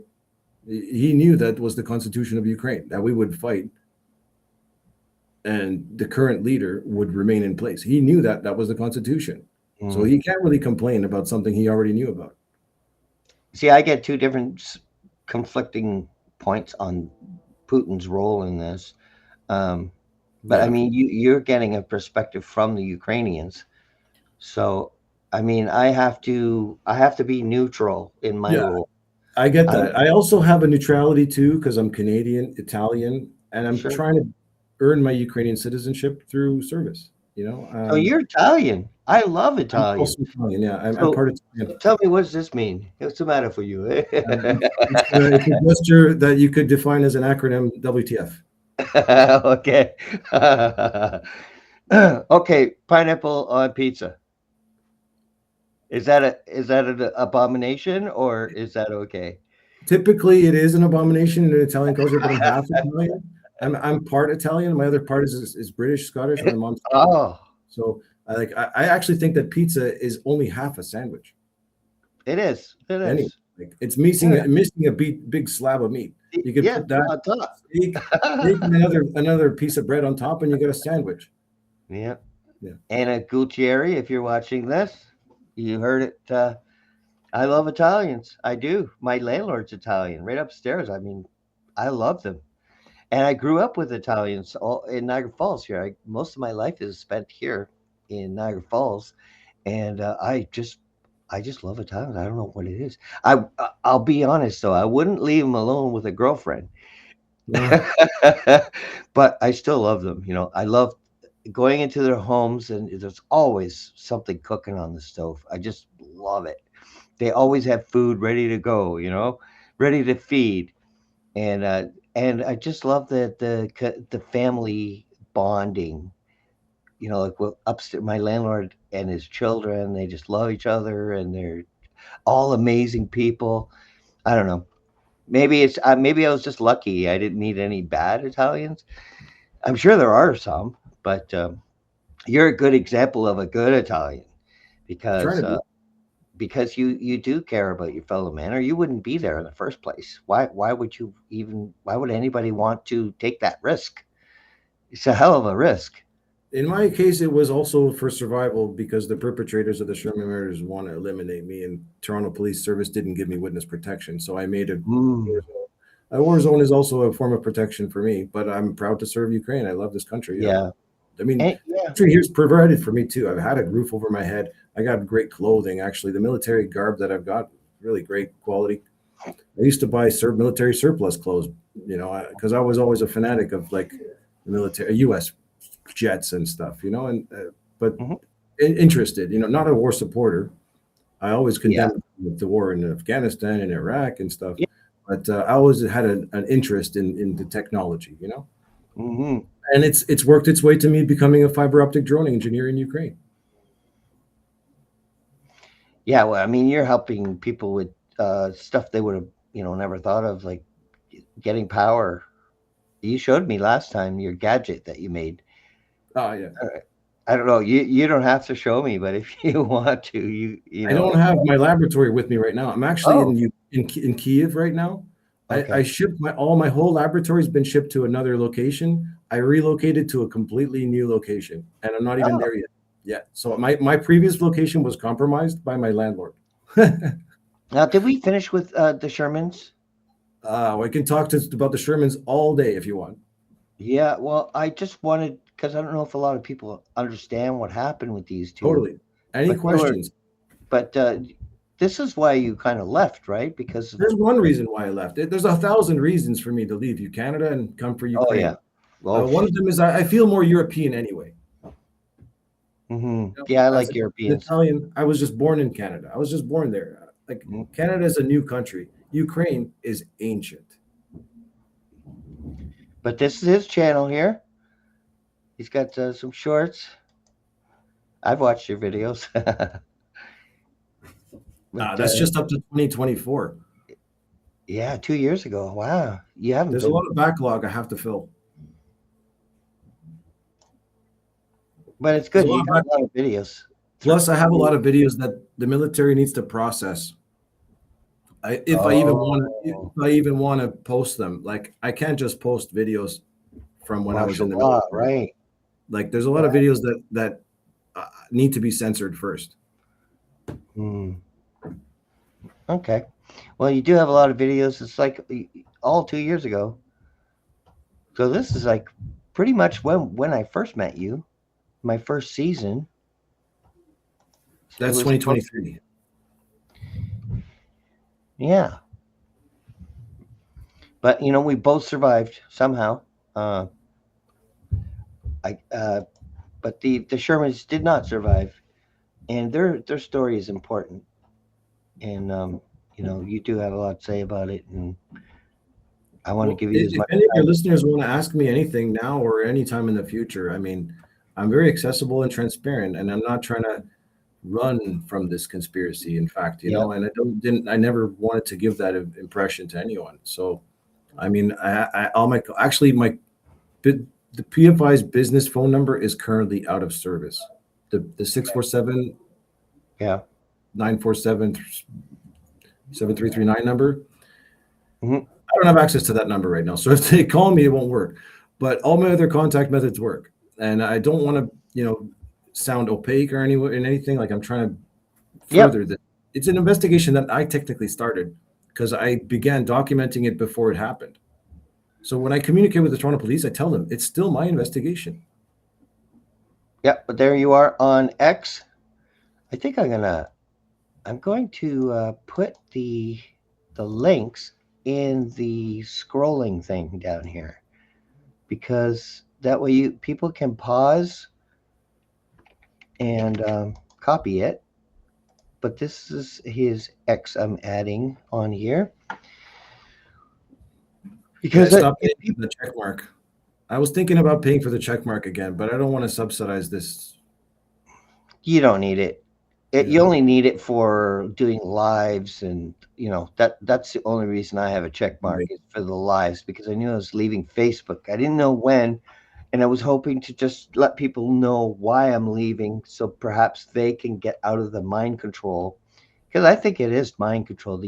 He knew that was the Constitution of Ukraine, that we would fight and the current leader would remain in place. He knew that that was the Constitution. So Mm. he can't really complain about something he already knew about. See, I get two different conflicting points on Putin's role in this. Um, but I Yeah. mean, you're getting a perspective from the Ukrainians. So, I mean, I have to be neutral in my Yeah, rule. I get I'm that. I also have a neutrality too because I'm Canadian, Italian, and I'm sure. trying to earn my Ukrainian citizenship through service. So you're Italian. I love I'm Italian. also Italian. Yeah, I'm So part Italian. tell me, what does this mean? What's the matter for you? It's a gesture that you could define as an acronym WTF. Okay. Okay, pineapple on pizza. Is that an abomination or is that okay? Typically, it is an abomination in Italian culture, but I'm half Italian. I'm part Italian. My other part is British, Scottish on my mom's side. Oh, So I actually think that pizza is only half a sandwich. it is. It Anyway, is. like it's missing a big slab of meat. You could Yeah, put that on top. steak and another piece of bread on top, and you get a sandwich. Yeah. Yeah, Anna Gutierrez, if you're watching this, you heard it. I love Italians. I do. My landlord's Italian, right upstairs. I mean, I love them. And I grew up with Italians all in Niagara Falls here. Most of my life is spent here in Niagara Falls, and I just love Italians. I don't know what it is. I'll be honest though, I wouldn't leave them alone with a girlfriend, uh, but I still love them. I love going into their homes, and there's always something cooking on the stove. I just love it. They always have food ready to go. Ready to feed, and I just love the family bonding. Like upstairs, my landlord and his children, they just love each other, and they're all amazing people. I don't know. Maybe I was just lucky. I didn't meet any bad Italians. I'm sure there are some, but you're a good example of a good Italian trying because to be. you do care about your fellow man, or you wouldn't be there in the first place. Why would anybody want to take that risk? It's a hell of a risk. In my case, it was also for survival because the perpetrators of the Sherman murders want to eliminate me, and Toronto Police Service didn't give me witness protection. So I made Mm, a war zone is also a form of protection for me. But I'm proud to serve Ukraine. I love this country. yeah. I mean, the Yeah. country here's provided for me too. I've had a roof over my head. I got great clothing. Actually, the military garb that I've got, really great quality. I used to buy military surplus clothes, because I was always a fanatic of like the military, U.S. jets and stuff, and but Mhm. interested, not a war supporter. I always Yeah. condemned the war in Afghanistan and Iraq and stuff, Yeah. but I always had an interest in the technology. Hmm. And it's worked its way to me becoming a fiber optic drone engineer in Ukraine. Yeah. Well, I mean, you're helping people with stuff they would have, never thought of, like getting power. You showed me last time your gadget that you made. Oh yeah, I don't know. You don't have to show me, but if you want to, you I know. don't have my laboratory with me right now. I'm actually Oh, in Kiev right now. I okay. shipped my whole laboratory's been shipped to another location. I relocated to a completely new location, and I'm not even Oh, there yet. Yeah. So my previous location was compromised by my landlord. now did we finish with the Shermans? I can talk to about the Shermans all day if you want. Yeah. Well, I just wanted because I don't know if a lot of people understand what happened with these two, Totally. Any but they were. questions? But this is why you kind of left, right? Because of. There's one reason why I left. There's 1,000 reasons for me to leave you Canada and come for Oh yeah. Ukraine. Oh. One of them is I feel more European anyway. You know, Yeah, I as like an Europeans. Italian, I was just born in Canada. I was just born there. Like Mhm. Canada is a new country. Ukraine is ancient. But this is his channel here. He's got some shorts. I've watched your videos. But That's just up to 2024. yeah, 2 years ago. Wow, you haven't There's a been. lot of backlog I have to fill. But it's There's good. a lot You of got back. a lot of videos. Plus, I have a lot of videos that the military needs to process. If I even want to, if Oh, I even want to post them, like I can't just post videos from when I was in the mashallah, military. right? Like there's a lot of Right. videos that need to be censored first. Hmm. Okay. Well, you do have a lot of videos. It's like all 2 years ago. So this is like pretty much when I first met you, my first season. It That's was close. 2023. Yeah, but we both survived somehow. Uh, I but the Shermans did not survive, and their story is important. And you do have a lot to say about it, and I want to Well, give you as if much any of your time. listeners want to ask me anything now or anytime in the future, I mean, I'm very accessible and transparent, and I'm not trying to run from this conspiracy. In fact, Yeah. and I never wanted to give that impression to anyone. So, I mean, all my actually the PFI's business phone number is currently out of service. The 647 Yeah. 947 7339 number. Hmm. I don't have access to that number right now. So if they call me, it won't work. But all my other contact methods work. And I don't want to, sound opaque or in anything. Like I'm trying to Yep. further that. It's an investigation that I technically started because I began documenting it before it happened. So when I communicate with the Toronto police, I tell them it's still my investigation. Yep. But there you are on X. I think I'm going to put the links in the scrolling thing down here because that way people can pause and copy it. But this is his X I'm adding on here Can I because stop if paying for the check mark? I was thinking about paying for the check mark again, but I don't want to subsidize this. you don't need it. You Yeah. only need it for doing lives, and that's the only reason I have a check mark Right. is for the lives because I knew I was leaving Facebook. I didn't know when, and I was hoping to just let people know why I'm leaving, so perhaps they can get out of the mind control. Because I think it is mind control.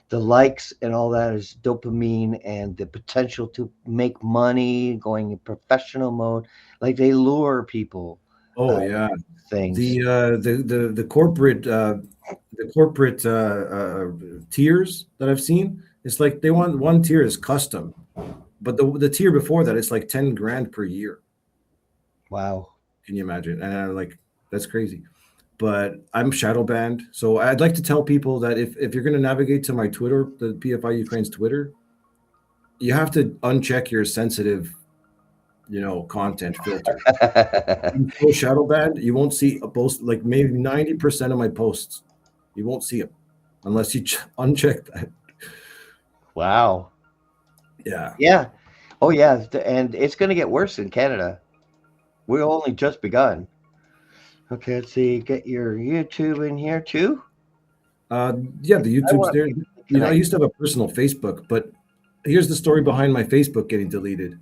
The likes and all that is dopamine and the potential to make money, going in professional mode. Like they lure people Oh uh, yeah. things. The corporate tiers that I've seen, it's like they want one tier is custom, but the tier before that it's like 10 grand per year. Wow. Can you imagine? And I'm like, that's crazy. But I'm shadow banned, so I'd like to tell people that if you're going to navigate to my Twitter, the PFI Ukraine's Twitter, you have to uncheck your sensitive, content filter. You go shadow banned, you won't see a post like maybe 90% of my posts. You won't see them unless you uncheck that. Wow. Yeah. Yeah. Oh, yeah. And it's going to get worse in Canada. We're only just begun. Okay, let's see. Get your YouTube in here too. Yeah, the I YouTube's want there. people to I connect. used to have a personal Facebook, but here's the story behind my Facebook getting deleted.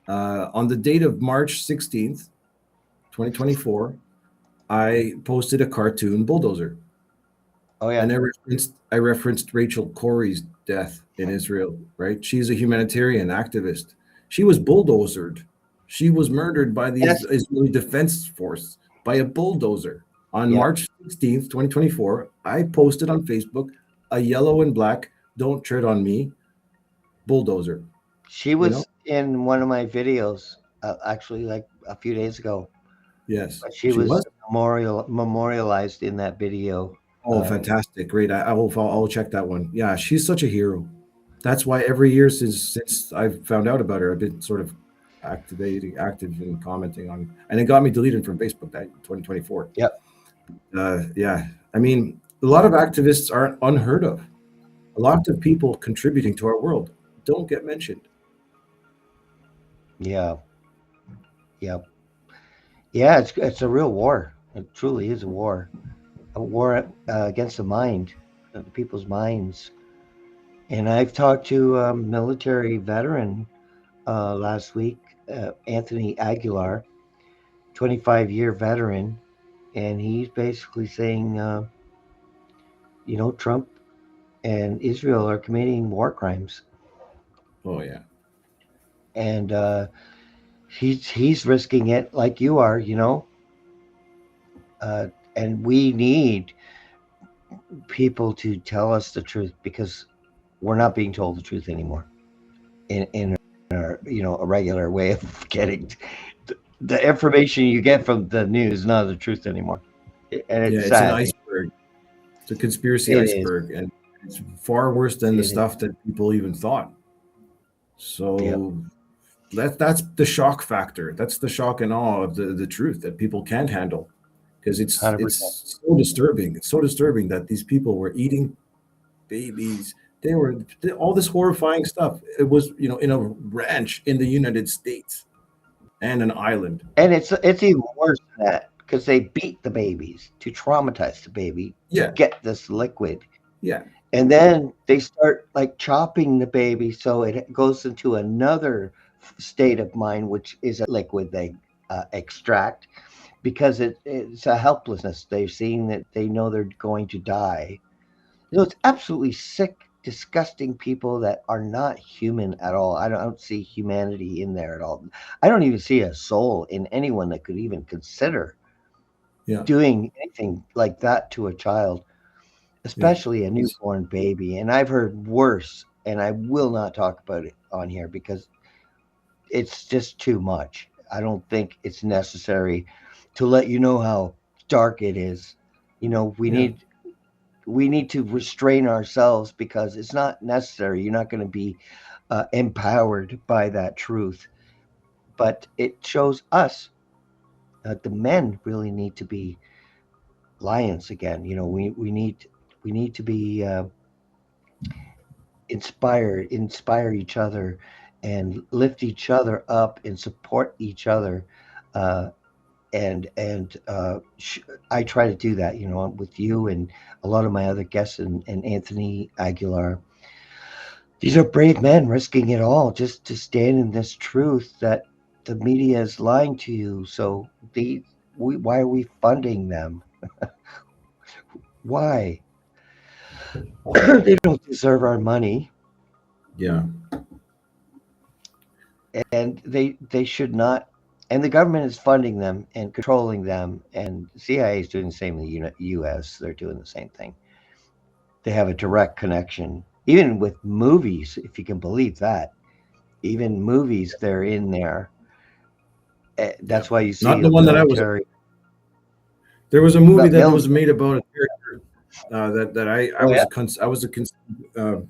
On the date of March 16th, 2024, I posted a cartoon bulldozer, Oh yeah. and I referenced Rachel Corrie's death in Israel. Right, she's a humanitarian activist. She was bulldozered. She was murdered by the Yes. Israeli Defense Force by a bulldozer on Yeah. March 16th, 2024. I posted on Facebook a yellow and black "Don't tread on me" bulldozer. She You know, was in one of my videos, actually, like a few days ago. yes, But she she was was. memorialized in that video. Oh, fantastic! Great. I will check that one. Yeah, she's such a hero. That's why every year since I've found out about her, I've been sort of active and commenting on, and it got me deleted from Facebook that 2024. Yep. Yeah, I mean, a lot of activists aren't unheard of. A lot of people contributing to our world don't get mentioned. Yeah. Yeah. Yeah. It's a real war. It truly is a war against the mind, the people's minds. And I've talked to a military veteran last week, Anthony Aguilar, 25-year veteran, and he's basically saying, Trump and Israel are committing war crimes, Oh yeah, and he's risking it like you are, and we need people to tell us the truth because we're not being told the truth anymore in our a regular way of getting the information you get from the news is not the truth anymore, and yeah. it's It's an sad. iceberg. It's a conspiracy It is. iceberg, and it's far worse than the It is. stuff that people even thought. Yep. So that's the shock factor. That's the shock and awe of the truth that people can't handle, because it's 100%. it's so disturbing. It's so disturbing that these people were eating babies. They were all this horrifying stuff. It was, in a ranch in the United States and an island. And it's even worse than that because they beat the babies to traumatize the baby to Yeah, get this liquid. yeah, And then they start like chopping the baby so it goes into another state of mind, which is a liquid they extract because it's a helplessness. They're seeing that they know they're going to die. It's absolutely sick, disgusting people that are not human at all. I don't see humanity in there at all. I don't even see a soul in anyone that could even consider yeah, doing anything like that to a child, yeah. especially a newborn baby. And I've heard worse, and I will not talk about it on here because it's just too much. I don't think it's necessary to let you know how dark it is. You know, Yeah, we need to restrain ourselves because it's not necessary. You're not going to be empowered by that truth, but it shows us that the men really need to be lions again. We need to be inspire each other, and lift each other up and support each other. Uh, and I try to do that, with you and a lot of my other guests and Anthony Aguilar. These are brave men risking it all just to stand in this truth that the media is lying to you. So why are we funding them? Why? They don't deserve our money, yeah, and they should not. And the government is funding them and controlling them, and CIA is doing the same in the U.S. They're doing the same thing. They have a direct connection, even with movies, if you can believe that. Even movies, they're in there. yeah. That's why you Not see the a one that I was. military. There was a movie But that mil- was made about a character that I oh was yeah, a I was a uh,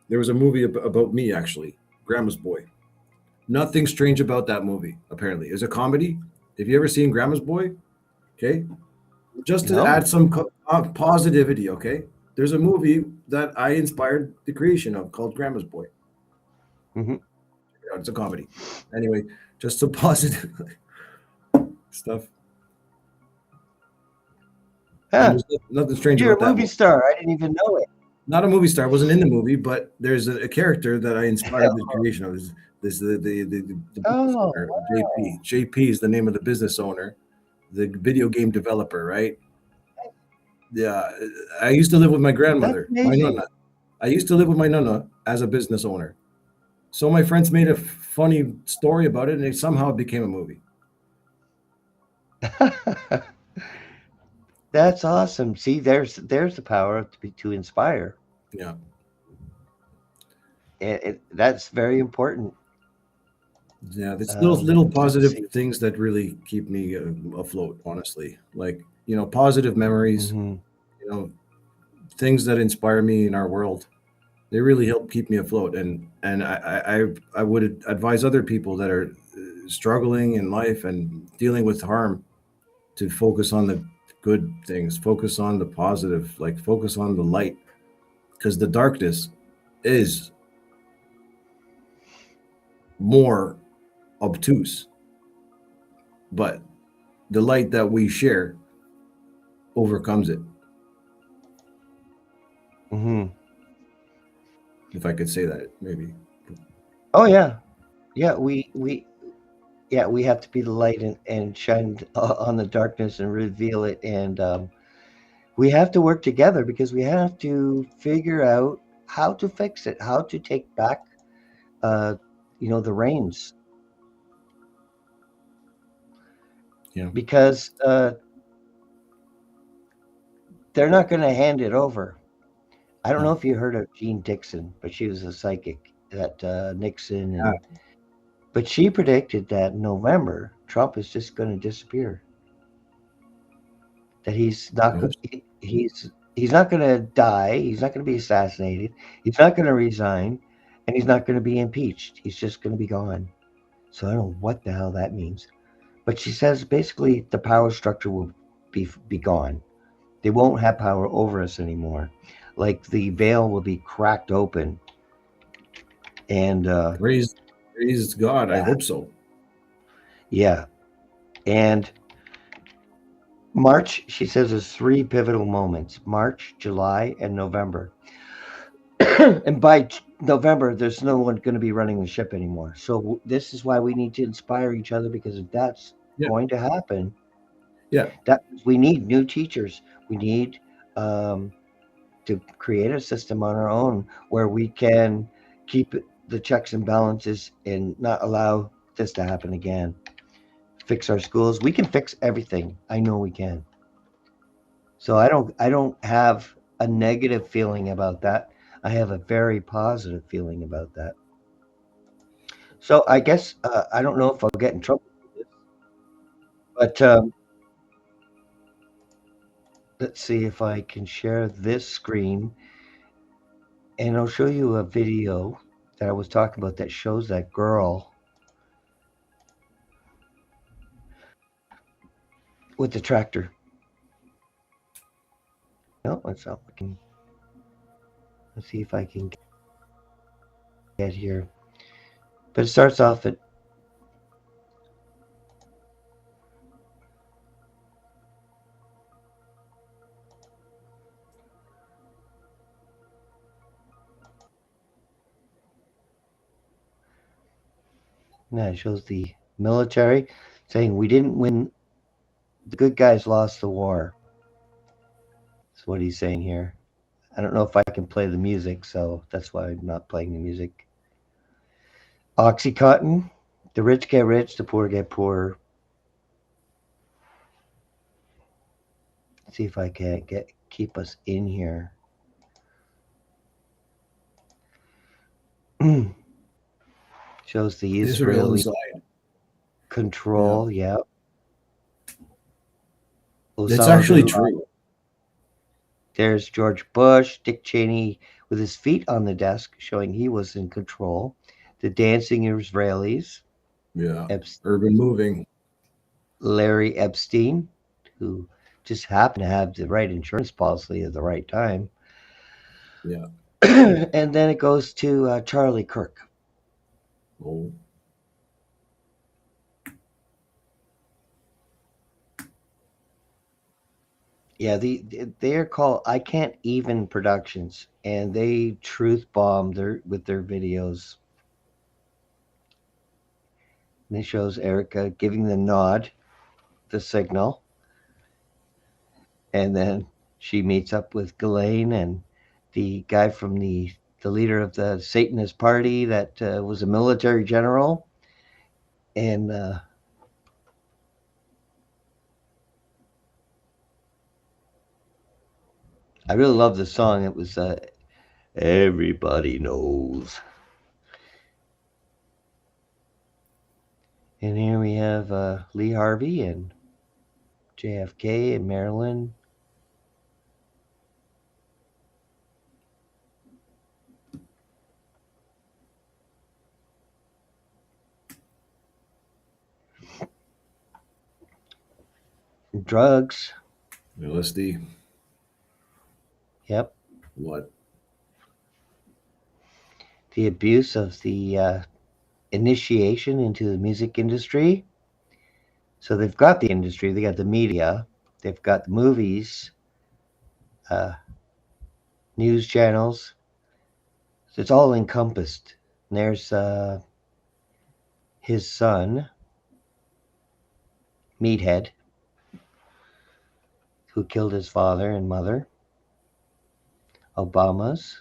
there was a movie about me, actually, Grandma's Boy. Nothing strange about that movie. Apparently, it's a comedy. Have you ever seen Grandma's Boy? Okay, just to no. add some positivity. Okay, there's a movie that I inspired the creation of called Grandma's Boy. Hmm. It's a comedy. Anyway, just some positive stuff. And Huh. there's nothing strange You're about a that movie movie. star. I didn't even know it. Not a movie star. I wasn't in the movie, but there's a character that I inspired the creation of. This the business Oh, owner, JP. JP is the name of the business owner, the video game developer, right? Yeah, I used to live with my That's grandmother, my amazing. nonna. I used to live with my nonna as a business owner. So my friends made a funny story about it, and it somehow became a movie. That's awesome. See, there's the power to inspire. Yeah, That's very important. yeah. It's little Let's positive see. things that really keep me afloat. Honestly, like positive memories. Hmm. You know, things that inspire me in our world. They really help keep me afloat, and I would advise other people that are struggling in life and dealing with harm to focus on the good things, focus on the positive, like focus on the light, because the darkness is more obtuse, but the light that we share overcomes it, Hmm. if I could say that, maybe. Oh yeah, yeah. We have to be the light and shine on the darkness and reveal it. And we have to work together because we have to figure out how to fix it, how to take back, uh, the reins, Yeah, because they're not going to hand it over. I don't know no, if you heard of Jean Dixon, but she was a psychic that Nixon yeah, but she predicted that in November Trump is just going to disappear. That I hope so. he's not going to die. He's not going to be assassinated. He's not going to resign, and he's not going to be impeached. He's just going to be gone. So I don't know what the hell that means. But she says basically the power structure will be gone. They won't have power over us anymore. Like the veil will be cracked open, and Praise, praise God. I yeah, hope so. yeah. And March, she says, there's three pivotal moments: March, July, and November. And by November, there's no one going to be running the ship anymore. So this is why we need to inspire each other, because if that's Yeah, going to happen, yeah, that we need new teachers. We need um, to create a system on our own where we can keep the checks and balances and not allow this to happen again. Fix our schools. We can fix everything. I know we can. So I don't have a negative feeling about that. I have a very positive feeling about that. So I guess I don't know if I'll get in trouble for this, but let's see if I can share this screen, and I'll show you a video that I was talking about that shows that girl with the tractor. No, let's not. Let's see if I can get here. But it starts off at yeah, it shows the military saying we didn't win. The good guys lost the war. That's what he's saying here. I don't know if I can play the music, so that's why I'm not playing the music. Oxycontin, the rich get rich, the poor get poorer. Let's see if I can get keep us in here. Shows the Israel Israeli inside. Yeah, control. Yeah, it's Osama actually bin true. Laden. There's George Bush, Dick Cheney with his feet on the desk, showing he was in control. The dancing Israelis, Yeah, Epst- urban moving. Larry Epstein, who just happened to have the right insurance policy at the right time. Yeah. And then it goes to Charlie Kirk. Oh, Yeah, they are called I Can't Even Productions, and they truth bomb with their videos. And it shows Erica giving the nod, the signal, and then she meets up with Ghislaine and the guy from the leader of the Satanist party that was a military general, and I really love the song. It was "Everybody Knows," and here we have Lee Harvey and JFK and Marilyn. Drugs. LSD. Yep. What? The abuse of the initiation into the music industry. So they've got the industry, they got the media, they've got the movies, uh, news channels. So it's all encompassed. And there's his son, Meathead, who killed his father and mother. Obamas.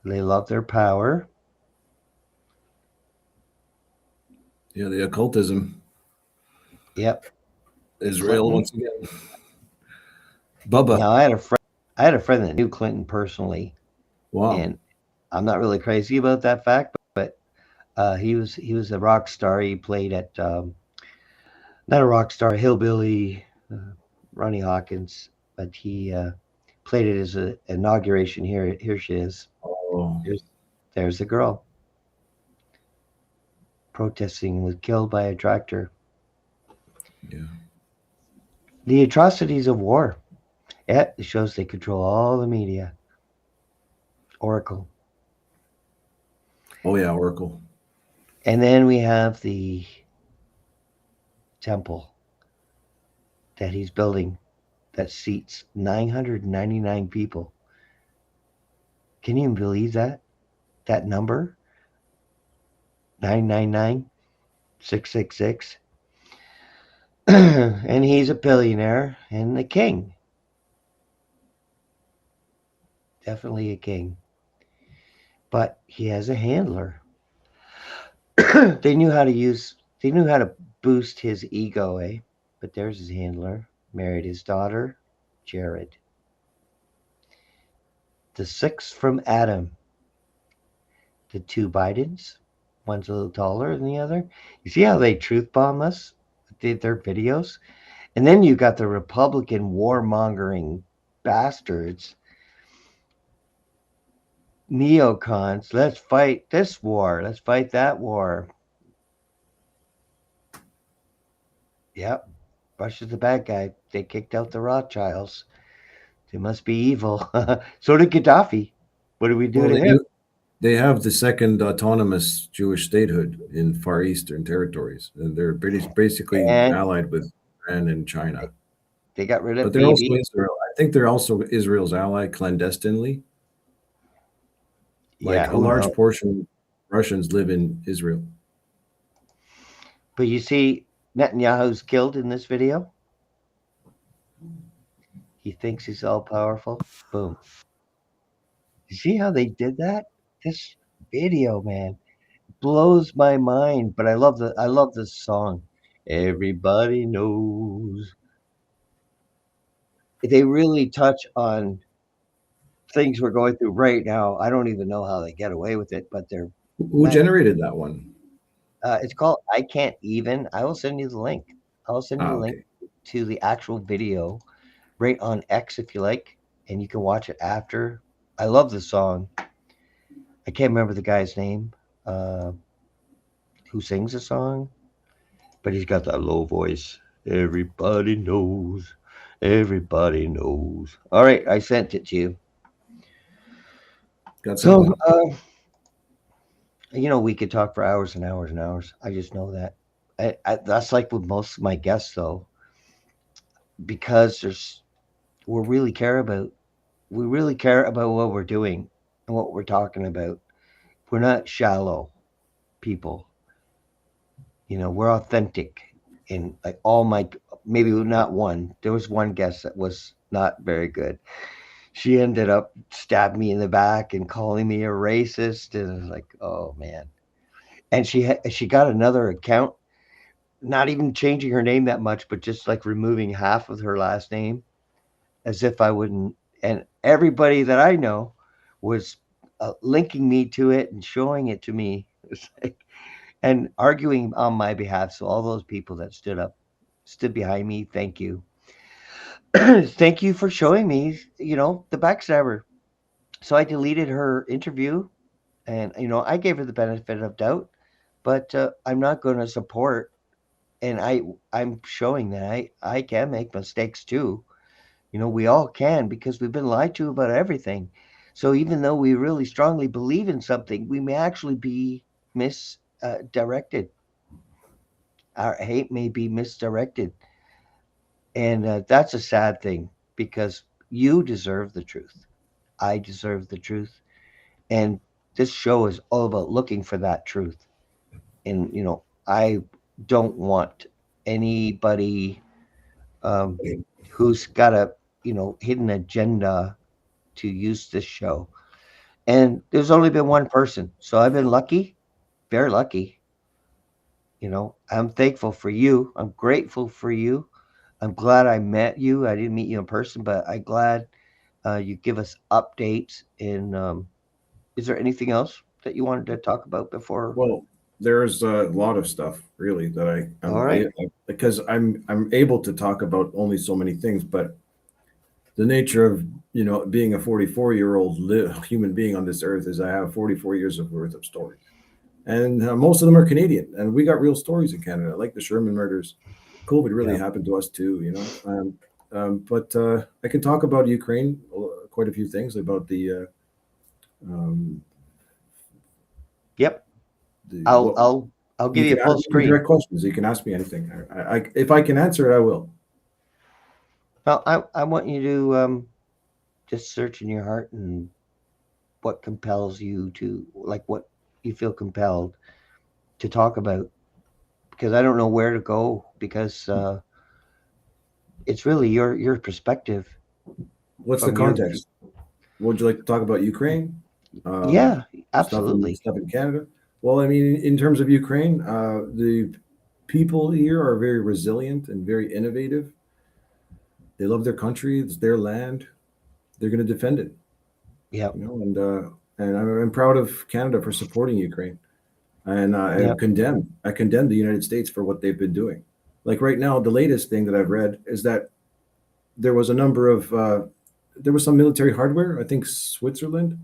They love their power. Yeah, the occultism. Yep. Israel Clinton. once again. Bubba. Now I had a friend that knew Clinton personally, Wow. and I'm not really crazy about that fact, but he was a rock star. He played at not a rock star, a hillbilly, Ronnie Hawkins, but he played it as an inauguration. Here she is. Oh, There's, there's the girl protesting was killed by a tractor. yeah. The atrocities of war. Yeah, it shows they control all the media. Oracle. Oh, yeah, Oracle. And then we have the temple that he's building that seats 999 people. Can you believe that? That number? 999 666. And he's a billionaire and a king. Definitely a king. But he has a handler. they knew how to use they knew how to boost his ego, eh? But there's his handler. Married his daughter, Jared. The six from Adam. The two Bidens. One's a little taller than the other. You see how they truth bomb us? Did their videos? And then you got the Republican warmongering bastards, neocons. Let's fight this war. Let's fight that war. Yep. Russia's the bad guy. They kicked out the Rothschilds. They must be evil. So did Gaddafi. What did we do Well, to him? they have the second autonomous Jewish statehood in Far Eastern territories, and they're basically And allied with Iran and China. they got rid But of they're also Bibi. Israel. I think they're also Israel's ally clandestinely. Yeah, Like a who large knows? portion of Russians live in Israel. But you see, Netanyahu's killed in this video. He thinks he's all powerful. Boom. You see how they did that? This video, man, blows my mind. But I love this song. Everybody knows. They really touch on things we're going through right now. I don't even know how they get away with it, but they're Who man. generated that one? It's called "I Can't Even." I will send you the link. I'll send you Ah, the link okay. to the actual video right on X if you like, and you can watch it after. I love the song. I can't remember the guy's name uh, who sings the song, but he's got that low voice. Everybody knows. Everybody knows. All right, I sent it to you. Got So, something. we could talk for hours and hours and hours. I just know that. That's like with most of my guests, though, because we really care about we really care about what we're doing and what we're talking about. We're not shallow people. We're authentic in like all maybe not one. There was one guest that was not very good. She ended up stabbing me in the back and calling me a racist, and I was like, oh man. And she got another account, not even changing her name that much, but just like removing half of her last name, as if I wouldn't. And everybody that I know was linking me to it and showing it to me. It's like, and arguing on my behalf. So all those people that stood behind me, thank you. Thank you for showing me, the backstabber. So I deleted her interview, and I gave her the benefit of doubt, but I'm not going to support. And I'm showing that I can make mistakes too. We all can, because we've been lied to about everything. So even though we really strongly believe in something, we may actually be misdirected. Our hate may be misdirected, and that's a sad thing, because you deserve the truth. I deserve the truth, and this show is all about looking for that truth. And I don't want anybody um, who's got a hidden agenda to use this show. And there's only been one person, so I've been lucky, very lucky. I'm thankful for you. I'm grateful for you. I'm glad I met you. I didn't meet you in person, but I'm glad you give us updates. And is there anything else that you wanted to talk about before? Well, there's a lot of stuff really that All right. because I'm able to talk about only so many things, but the nature of being a 44-year-old human being on this earth is I have 44 years of worth of stories, and most of them are Canadian, and we got real stories in Canada, like the Sherman murders. COVID really Yeah. happened to us too, but I can talk about Ukraine, quite a few things about um, Yep. the I'll what I'll I'll give you you can a full ask me screen. direct questions. You can ask me anything. If I can answer it, I will. Well, I want you to just search in your heart and what compels you to, like, what you feel compelled to talk about, because I don't know where to go, because it's really your perspective What's the from your view. context? Would you like to talk about Ukraine? Um, Yeah, stuff in absolutely. Canada. Well, I mean, in terms of Ukraine, the people here are very resilient and very innovative. They love their country. It's their land. They're going to defend it. Yep. And I'm proud of Canada for supporting Ukraine. And Yep. I condemn the United States for what they've been doing. Like right now, the latest thing that I've read is that there was a number of there was some military hardware. I think Switzerland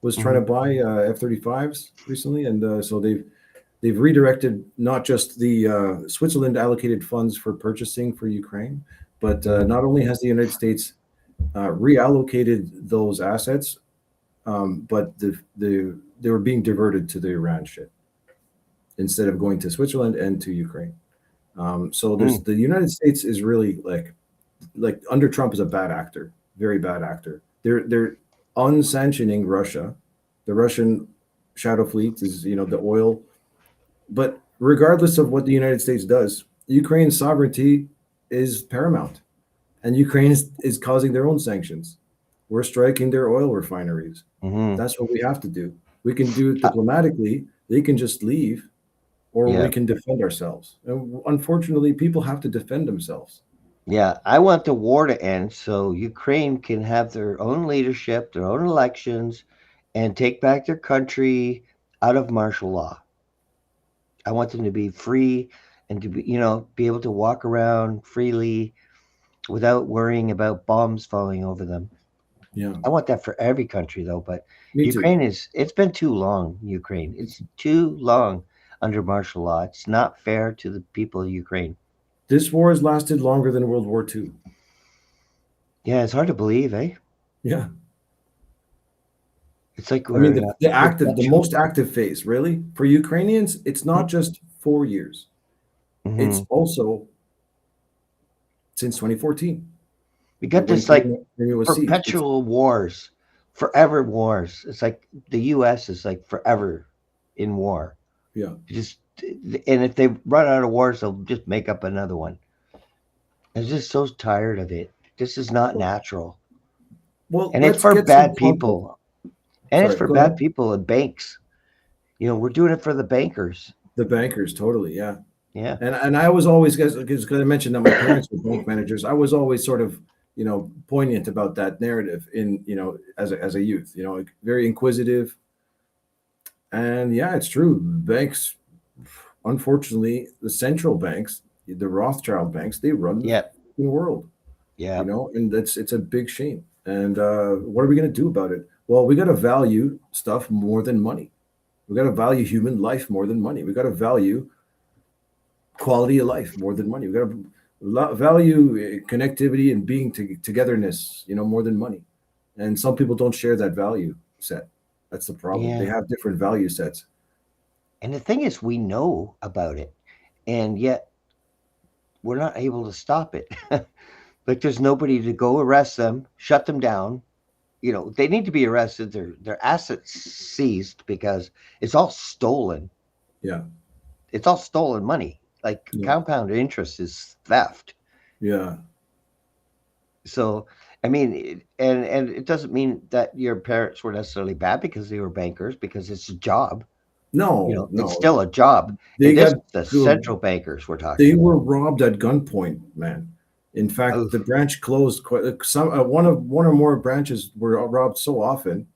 was trying to Hmm. buy F-35s recently, and so they've redirected not just the Switzerland allocated funds for purchasing for Ukraine, but Hmm. not only has the United States reallocated those assets, but they were being diverted to the Iran shit instead of going to Switzerland and to Ukraine. So there's Mm. the United States is really like under Trump is a bad actor, very bad actor. They're unsanctioning Russia. The Russian shadow fleet is the oil, but regardless of what the United States does, Ukraine's sovereignty is paramount, and Ukraine is causing their own sanctions. We're striking their oil refineries. Hmm. That's what we have to do. We can do it Uh, diplomatically. They can just leave, or we yeah. can defend ourselves. And unfortunately, people have to defend themselves. Yeah. I want the war to end so Ukraine can have their own leadership, their own elections, and take back their country out of martial law. I want them to be free and to be able to walk around freely without worrying about bombs falling over them. Yeah, I want that for every country, though. But me too. it's been too long, Ukraine. It's too long under martial law. It's not fair to the people of Ukraine. This war has lasted longer than World War II. Yeah, it's hard to believe, eh? Yeah. It's like I mean, we're the perpetual. most active phase, really, for Ukrainians, it's not just 4 years. Hmm. It's also since 2014, We got when this like Crimea was seized. It's perpetual wars, forever wars. It's like the U.S. is like forever in war. yeah. Just and if they run out of wars, they'll just make up another one. I'm just so tired of it. This is not natural. Well, And it's let's for get some bad context. people. And it's Sorry, for go bad ahead. people in banks. We're doing it for the bankers. The bankers, totally, yeah. Yeah. And I was always, guys, because I mentioned that my parents were bank managers. I was always sort of, poignant about that narrative in, as a youth, like very inquisitive. And yeah, it's true. Banks, unfortunately, the central banks, the Rothschild banks, they run the Yep. fucking world, Yep. and it's a big shame. And what are we going to do about it? Well, we got to value stuff more than money. We got to value human life more than money. We got to value quality of life more than money. We got to value connectivity and being togetherness, more than money. And some people don't share that value set. That's the problem. They Yeah. have different value sets. And the thing is, we know about it, and yet we're not able to stop it. Like, there's nobody to go arrest them, shut them down. They need to be arrested. Their assets seized because it's all stolen. Yeah, It's all stolen money. Like, yeah, compound interest is theft. yeah. So, I mean, and it doesn't mean that your parents were necessarily bad because they were bankers, because it's a job. No, It's no. still a job. They And this got is the central bankers we're talking they about. were robbed at gunpoint, man. In fact, the Oof. branch closed. Some one or more branches were robbed so often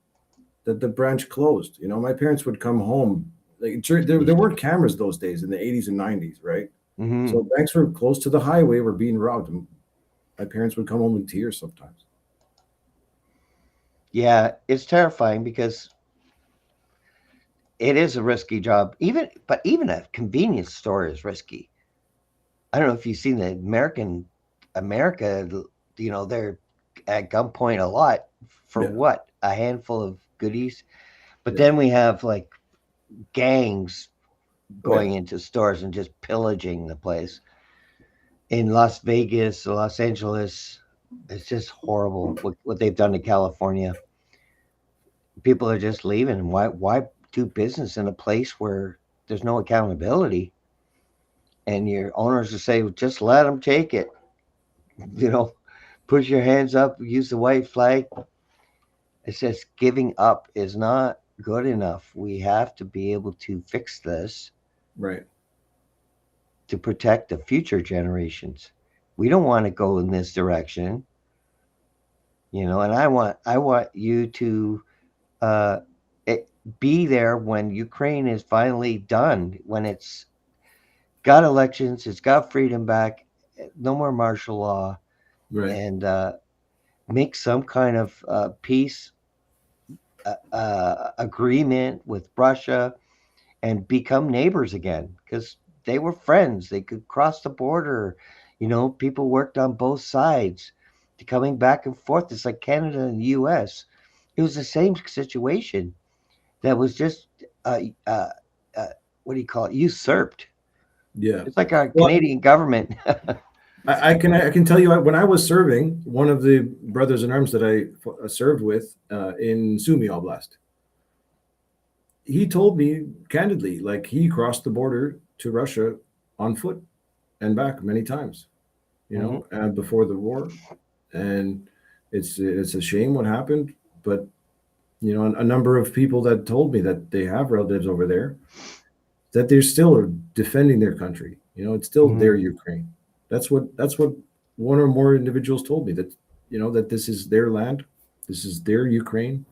that the branch closed. My parents would come home. Like there weren't cameras those days in the 80s and 90s, right? Hmm. So banks were close to the highway, were being robbed. And my parents would come home in tears sometimes. Yeah, it's terrifying because it is a risky job. Even a convenience store is risky. I don't know if you've seen the America. They're at gunpoint a lot for Yeah, what, a handful of goodies. But yeah. then we have like gangs Oh yeah, going into stores and just pillaging the place. In Las Vegas, Los Angeles, it's just horrible what they've done to California. People are just leaving. Why do business in a place where there's no accountability? And your owners will say, well, just let them take it. You know, put your hands up, use the white flag. It says giving up is not good enough. We have to be able to fix this right. to protect the future generations. We don't want to go in this direction, and I want you to uh, it, be there when Ukraine is finally done, when it's got elections, it's got freedom back, no more martial law, Right. and make some kind of peace agreement with Russia and become neighbors again, because they were friends. They could cross the border. People worked on both sides, coming back and forth. It's like Canada and the U.S. It was the same situation that was just uh, uh, uh, what do you call it? Usurped. Yeah. It's like our Well, Canadian government. I can tell you when I was serving, one of the brothers in arms that I served with in Sumy Oblast, he told me candidly, like he crossed the border to Russia on foot and back many times, Hmm. before the war, and it's a shame what happened, but a number of people that told me that they have relatives over there, that they're still defending their country. It's still Hmm. their Ukraine. That's what one or more individuals told me, that that this is their land, this is their Ukraine,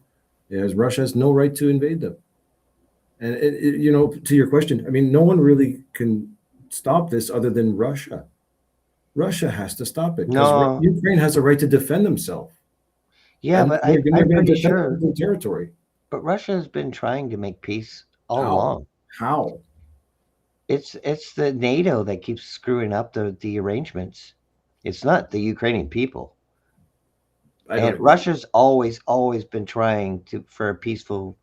as Russia has no right to invade them. And to your question, I mean, no one really can stop this other than Russia. Russia has to stop it because No, Ukraine has a right to defend themselves, yeah, and but they're I'm going pretty to defend sure. their territory. But Russia has been trying to make peace all How? along. How? It's the NATO that keeps screwing up the arrangements. It's not the Ukrainian people. I don't And agree. Russia's always been trying to for a peaceful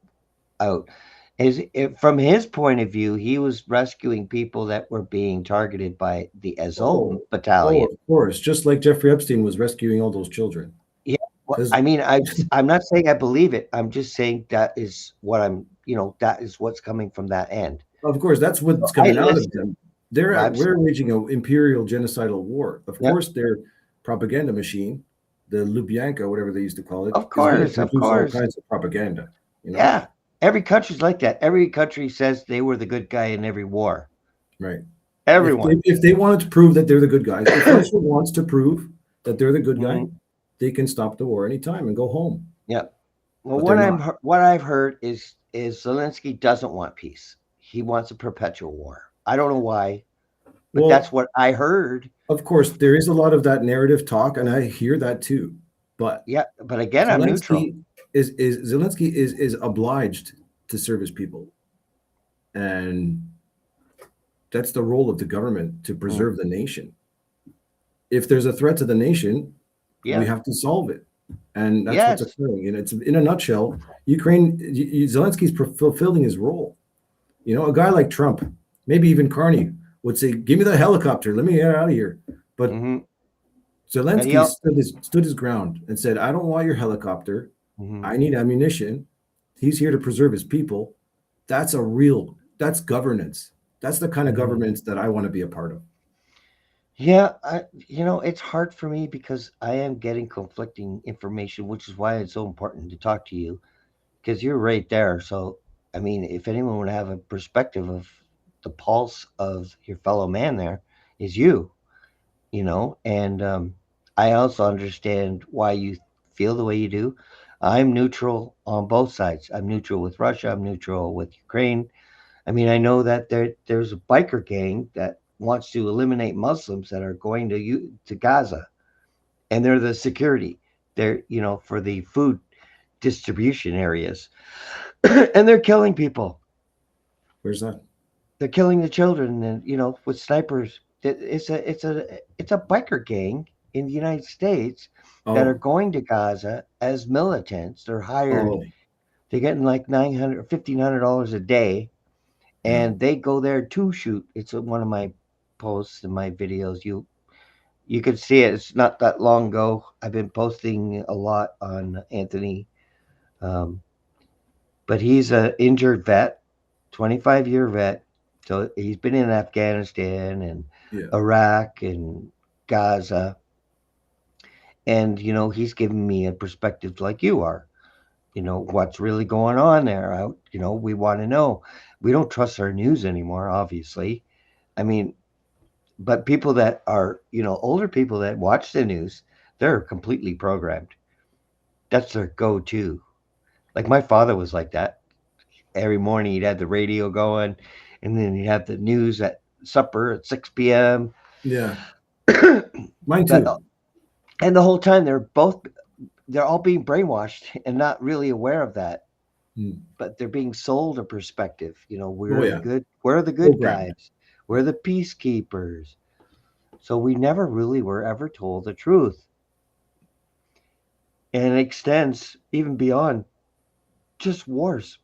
out. From his point of view, he was rescuing people that were being targeted by the Azov Oh, oh, battalion. of course. Just like Jeffrey Epstein was rescuing all those children. Yeah, well, Because I mean, I'm not saying I believe it. I'm just saying that is what I'm. That is what's coming from that end. of course that's So what's I coming out of listen. them. We're waging an imperial genocidal war. Of Yeah, course, their propaganda machine, the Lubyanka, whatever they used to call it, of is going to course, of produce all course. kinds of propaganda. You know, Yeah, every country's like that. Every country says they were the good guy in every war. right? Everyone. If they wanted to prove that they're the good guys, if Russia wants to prove that they're the good guy, Mhm. they can stop the war anytime and go home. Yeah. Well, But they're not. what I've heard is Zelensky doesn't want peace. He wants a perpetual war. I don't know why, but that's Well, what I heard. of course, there is a lot of that narrative talk, and I hear that too. But Yeah, but again, I'm neutral. Zelensky is obliged to serve his people, and that's the role of the government to Mm. preserve the nation. If there's a threat to the nation, we Yeah. have to solve it, and that's what's Yes. occurring. And it's in a nutshell, Zelensky's fulfilling his role. You know, a guy like Trump, maybe even Carney, would say, "Give me the helicopter, let me get out of here." But Hmm. And he Zelensky all. stood his ground and said, "I don't want your helicopter. Mhm. I need ammunition." He's here to preserve his people. That's governance. That's the kind of Mhm. governance that I want to be a part of. Yeah, it's hard for me because I am getting conflicting information, which is why it's so important to talk to you because you're right there. So, I mean, if anyone would have a perspective of the pulse of your fellow man, there is and I also understand why you feel the way you do. I'm neutral on both sides. I'm neutral with Russia. I'm neutral with Ukraine. I mean, I know that there's a biker gang that wants to eliminate Muslims that are going to Gaza, and they're the security. They're for the food distribution areas, and they're killing people. Where's that? They're killing the children, and with snipers. It's a biker gang in the United States that are Oh, going to Gaza as militants. They're hired. oh, They're getting like $900 or $1,500 a day, yeah, and they go there to shoot. It's one of my posts and my videos. You can see it. It's not that long ago. I've been posting a lot on Anthony, um, but he's a injured vet, 25-year vet. So he's been in Afghanistan and yeah. Iraq and Gaza, and he's giving me a perspective like you are. What's really going on there. We want to know. We don't trust our news anymore, obviously. I mean, but people that are older people that watch the news, they're completely programmed. That's their go-to. Like my father was like that. Every morning he'd have the radio going, and then he'd have the news at supper at 6 p.m. Yeah, mine but too. and the whole time they're all being brainwashed and not really aware of that. Mm. But they're being sold a perspective. Oh We're the yeah, good. We're the good programmed. guys. We're the peacekeepers. So we never really were ever told the truth. And it extends even beyond just wars.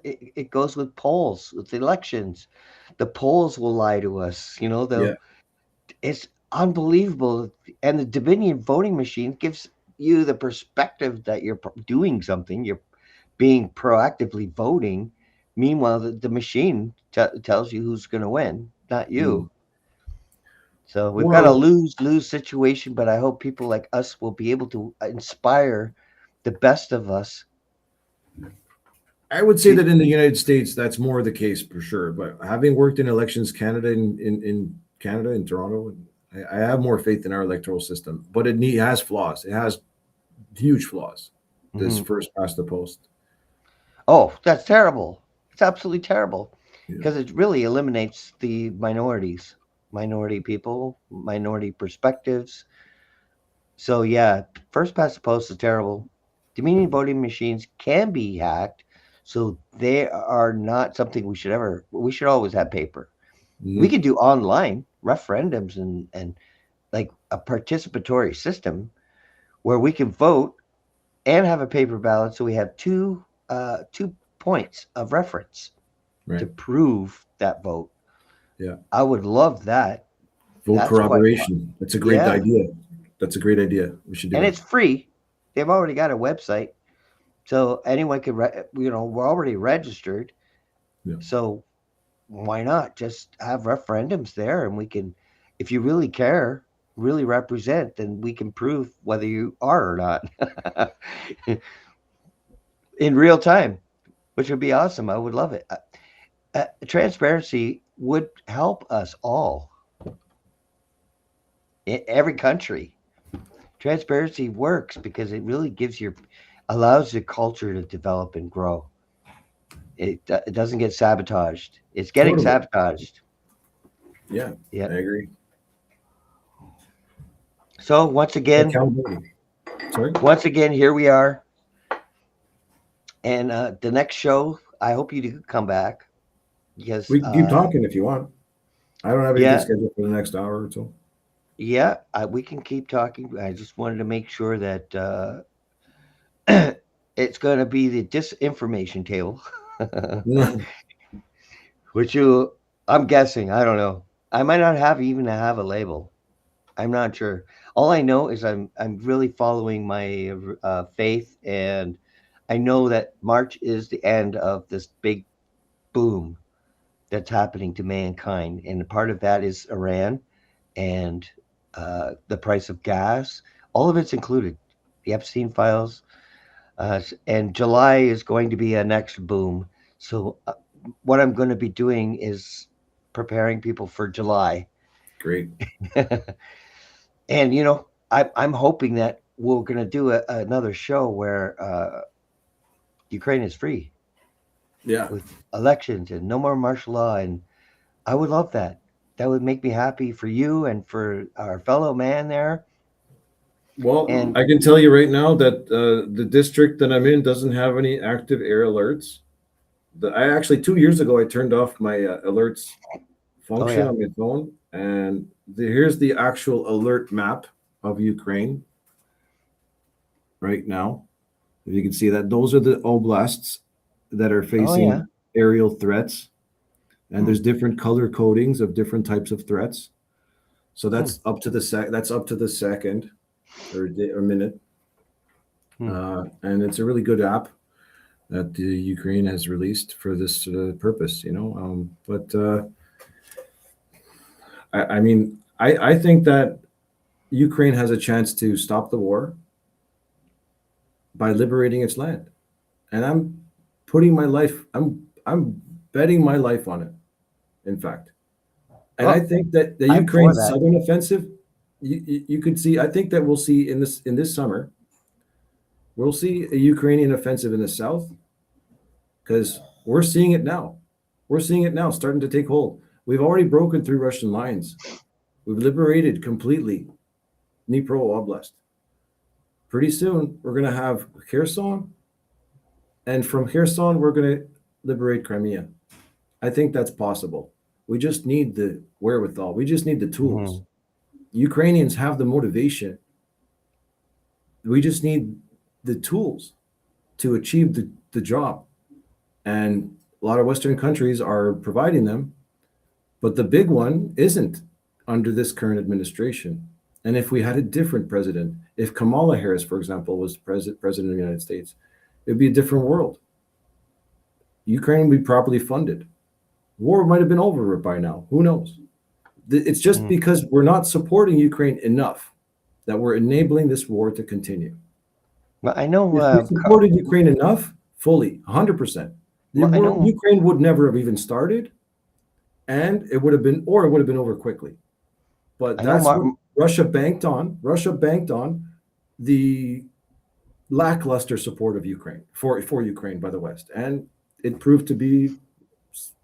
It goes with polls, with elections. The polls will lie to us. Yeah. It's unbelievable. And the Dominion voting machine gives you the perspective that you're doing something. You're being proactively voting. Meanwhile, the machine tells you who's going to win, not Mm. you. So we've got a Well, lose-lose situation, but I hope people like us will be able to inspire the best of us I would say to. that in the United States, that's more the case for sure. But having worked in elections, in Canada, in Toronto, I have more faith in our electoral system. But has flaws. It has huge flaws. This Mhm. first past the post. Oh, that's terrible. It's absolutely terrible Yeah. because it really eliminates the minorities, minority people, minority perspectives. So yeah, first past the post is terrible. Dominion voting machines can be hacked, so they are not something we should ever. We should always have paper. We Mhm. can do online referendums and like a participatory system where we can vote and have a paper ballot, so we have two points of reference to Right. prove that vote. Yeah. I would love that. Vote That's quite corroboration. That's a great yeah, idea. That's a great idea. We should do and it. it's free. They've already got a website, so anyone could. We're already registered, Yeah. so why not just have referendums there, and we can, if you really care, really represent, then we can prove whether you are or not in real time, which would be awesome. I would love it. Transparency would help us all in every country. Transparency works because it really gives your allows the culture to develop and grow. It doesn't get sabotaged. It's getting Totally. sabotaged. Yeah, Yeah. I agree. So once again, Accountability. Sorry. here we are, and the next show. I hope you do come back because We can keep talking if you want. I don't have anything yeah, scheduled for the next hour or so. yeah, we can keep talking. I just wanted to make sure that it's going to be the disinformation table, which you, I'm guessing, I don't know. I might not have even have a label. I'm not sure. All I know is I'm really following my faith, and I know that March is the end of this big boom that's happening to mankind, and part of that is Iran and the price of gas. All of it's included. The Epstein files, and July is going to be a next boom. So what I'm going to be doing is preparing people for July. Great. And I'm hoping that we're going to do another show where Ukraine is free Yeah. with elections and no more martial law, and I would love that. That would make me happy for you and for our fellow man there. Well, And I can tell you right now that the district that I'm in doesn't have any active air alerts. I actually 2 years ago I turned off my alerts oh function yeah, on my phone, and here's the actual alert map of Ukraine right now. If you can see that, those are the oblasts that are oh yeah, facing aerial threats, and hmm. there's different color codings of different types of threats. So Hmm. that's up to the That's up to the second or minute, Hmm. and it's a really good app that the Ukraine has released for this purpose. But I mean, I think that Ukraine has a chance to stop the war by liberating its land, and putting my life. I'm betting my life on it. In fact, and I Well, think that the I'm for Ukraine that. southern offensive, you could see. I think that we'll see in this summer, we'll see a Ukrainian offensive in the south because we're seeing it now. We're seeing it now, starting to take hold. We've already broken through Russian lines. We've liberated completely Dnipro Oblast. Pretty soon, we're going to have Kherson, and from Kherson, we're going to liberate Crimea. I think that's possible. We just need the wherewithal. We just need the tools. Hmm. Ukrainians have the motivation. We just need the tools to achieve the job. And a lot of Western countries are providing them, but the big one isn't under this current administration. And if we had a different president, if Kamala Harris, for example, was president of the United States, it'd be a different world. Ukraine would be properly funded. War might have been over by now. Who knows? It's just Hmm. because we're not supporting Ukraine enough that we're enabling this war to continue. Well, I know. If we supported Ukraine enough, fully, 100%, Well, I know. Ukraine would never have even started, and it would have been, or it would have been over quickly. But I know. that's what Russia banked on. Russia banked on the lackluster support of Ukraine for Ukraine by the West, and it proved to be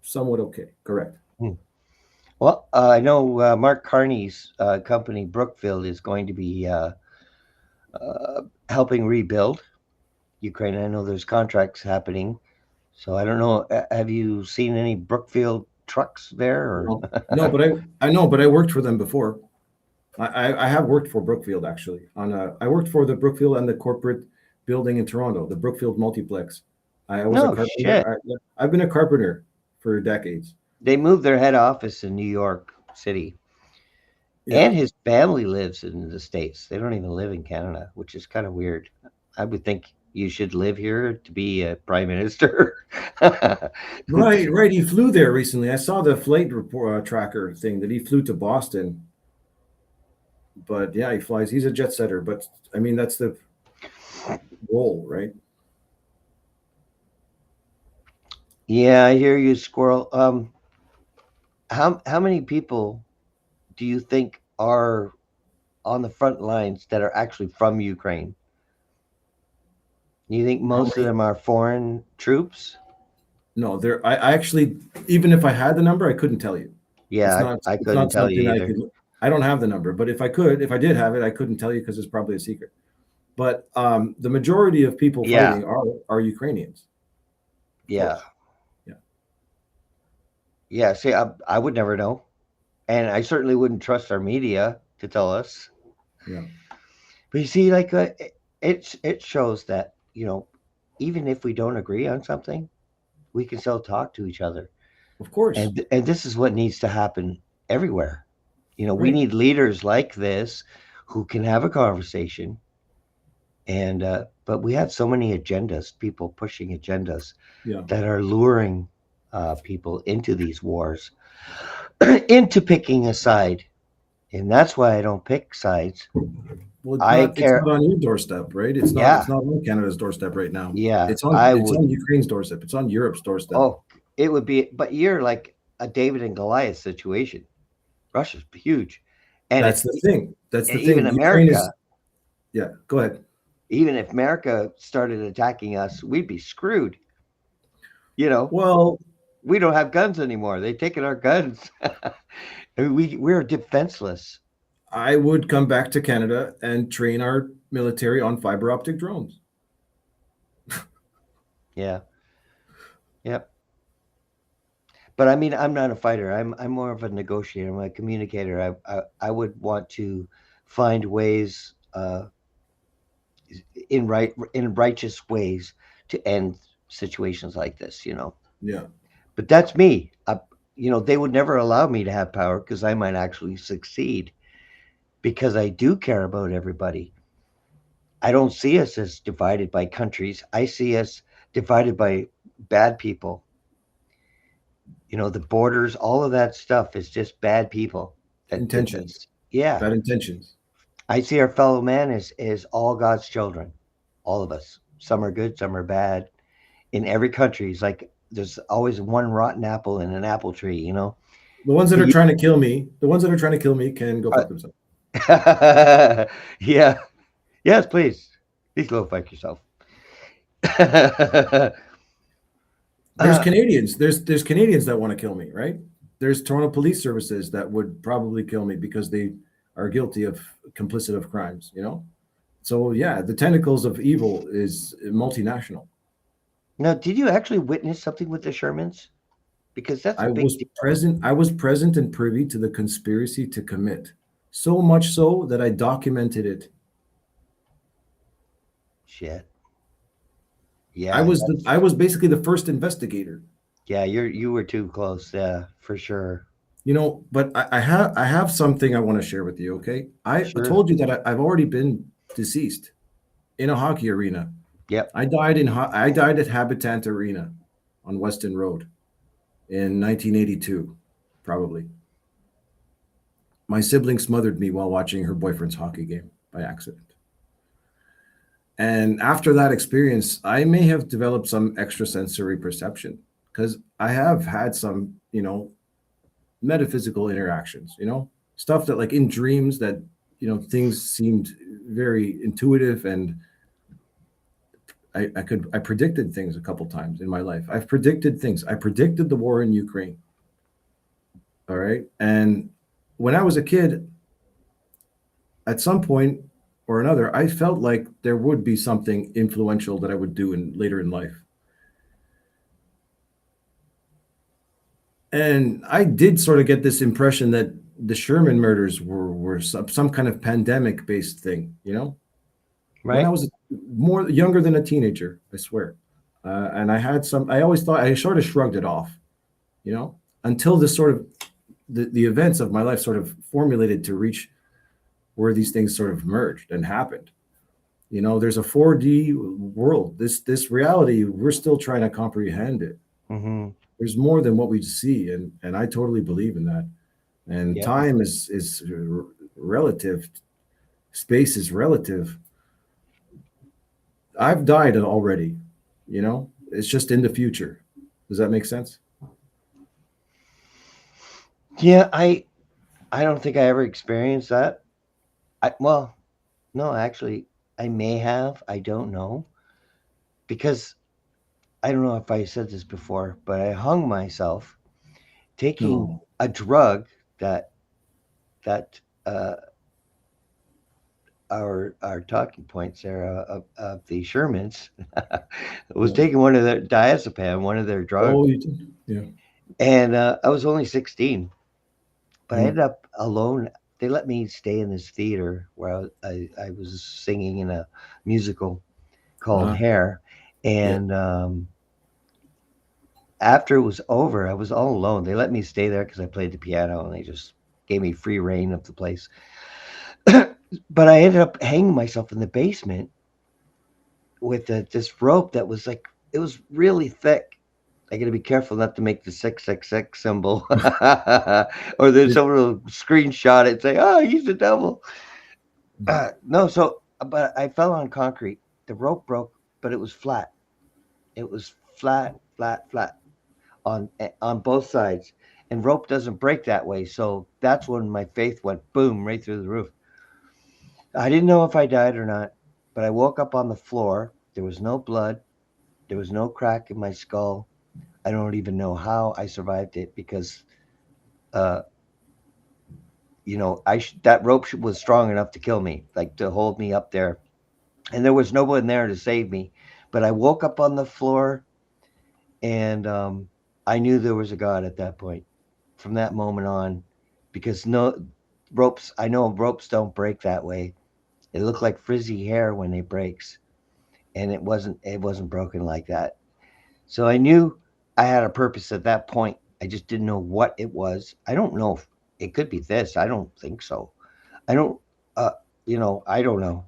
somewhat okay. Correct. Hmm. Well, I know Mark Carney's company Brookfield is going to be helping rebuild Ukraine. I know there's contracts happening, so I don't know. Have you seen any Brookfield trucks there? Or No, no, but I know, but I worked for them before. I have worked for Brookfield actually. I worked for the Brookfield and the corporate building in Toronto, the Brookfield multiplex. I was a no carpenter. shit. I've been a carpenter for decades. They moved their head office in New York City, Yeah. and his family lives in the States. They don't even live in Canada, which is kind of weird. I would think. you should live here to be a prime minister. Right, right. He flew there recently. I saw the flight report tracker thing that he flew to Boston. But yeah, he flies. He's a jet setter. But I mean, that's the role, right? Yeah, I hear you, Squirrel. How many people do you think are on the front lines that are actually from Ukraine? You think How most of many? them are foreign troops? No, there. I actually, even if I had the number, I couldn't tell you. Yeah, It's not. I It's couldn't not tell you something I either. could. I don't have the number, but if I could, if I did have it, I couldn't tell you because it's probably a secret. But the majority of people Yeah, fighting are Ukrainians, of yeah, course. Yeah, yeah. See, I would never know, and I certainly wouldn't trust our media to tell us. yeah, But you see, like it shows that even if we don't agree on something, we can still talk to each other, of course. and this is what needs to happen everywhere. We Right. need leaders like this who can have a conversation, and but we have so many agendas, people pushing agendas Yeah. that are luring people into these wars, into picking a side, and that's why I don't pick sides. Well, it's I not. It's care. not on your doorstep, right? It's not. Yeah, It's not on Canada's doorstep right now. yeah. It's on. I It's would. on Ukraine's doorstep. It's on Europe's doorstep. Oh, it would be. But you're like a David and Goliath situation. Russia's huge, and That's the thing. That's the even thing. Ukraine is. America. Yeah. Go ahead. Even if America started attacking us, we'd be screwed. You know, Well, we don't have guns anymore. They've taken our guns. We're defenseless. I would come back to Canada and train our military on fiber optic drones. Yeah. Yep. But I mean, I'm not a fighter. I'm more of a negotiator. I'm a communicator. I would want to find ways, in righteous ways, to end situations like this. Yeah. But that's me. They would never allow me to have power because I might actually succeed because I do care about everybody. I don't see us as divided by countries. I see us divided by bad people. The borders, all of that stuff is just bad people that did Intentions. this. Yeah. Bad intentions. I see our fellow man is all God's children. All of us. Some are good, some are bad. In every country, it's like there's always one rotten apple in an apple tree. The ones that But are you, trying to kill me, the ones that are trying to kill me can go fuck themselves. yeah. Yes, please. Please go fuck yourself. There's uh, Canadians. There's Canadians that want to kill me, right? There's Toronto Police Services that would probably kill me because they are guilty of complicit of crimes. So yeah, the tentacles of evil is multinational. now, did you actually witness something with the Shermans? Because that's a I big was deal. present. I was present and privy to the conspiracy to commit. So much so that I documented it. Shit. I Yeah, was the. I was basically the first investigator. yeah. You were too close. Yeah, for sure. But I have something I want to share with you. Okay, I Sure. told you that I've already been deceased in a hockey arena. Yep. I died at Habitant Arena on Weston Road in 1982, probably. My sibling smothered me while watching her boyfriend's hockey game by accident. And after that experience, I may have developed some extrasensory perception because I have had some, metaphysical interactions, stuff that like in dreams that, things seemed very intuitive and I predicted things a couple times in my life. I've predicted things. I predicted the war in Ukraine. All right. And when I was a kid, at some point or another, I felt like there would be something influential that I would do later in life. And I did sort of get this impression that the Sherman murders were some kind of pandemic based thing. When I Right. was more younger than a teenager, I swear. And I always thought, I sort of shrugged it off, you know, until this sort of, the events of my life sort of formulated to reach where these things sort of merged and happened. You know, there's a 4D world. This reality, we're still trying to comprehend it. Mm-hmm. There's more than what we see, and I totally believe in that. And Yep. time is relative. Space is relative. I've died already. You know, it's just in the future. Does that make sense? Yeah, I don't think I ever experienced that. Well, no, actually, I may have. I don't know because I don't know if I said this before, but I hung myself taking No. a drug that that uh, our talking points there of the Shermans was Yeah. taking one of their diazepam, one of their drugs, Oh, you did. Yeah. and I was only 16, but I Mm. ended up alone. They let me stay in this theater where I was singing in a musical called Uh-huh. Hair, Yeah. and after it was over, I was all alone. They let me stay there because I played the piano, and they just gave me free reign of the place. But I ended up hanging myself in the basement with this rope that was like it was really thick. I got to be careful not to make the 666 symbol, or then Did, someone will screenshot it and say, "Oh, he's the devil." No, so but I fell on concrete. The rope broke, but it was flat. It was flat, flat, flat on both sides, and rope doesn't break that way. So that's when my faith went boom right through the roof. I didn't know if I died or not, but I woke up on the floor. There was no blood. There was no crack in my skull. I don't even know how I survived it because, uh, that rope was strong enough to kill me, like to hold me up there, and there was no one there to save me. But I woke up on the floor, and I knew there was a God at that point. From that moment on, because no ropes, I know ropes don't break that way. It looked like frizzy hair when it breaks, and it wasn't broken like that. So I knew I had a purpose at that point. I just didn't know what it was. I don't know if it could be this. I don't think so. I don't uh I don't know.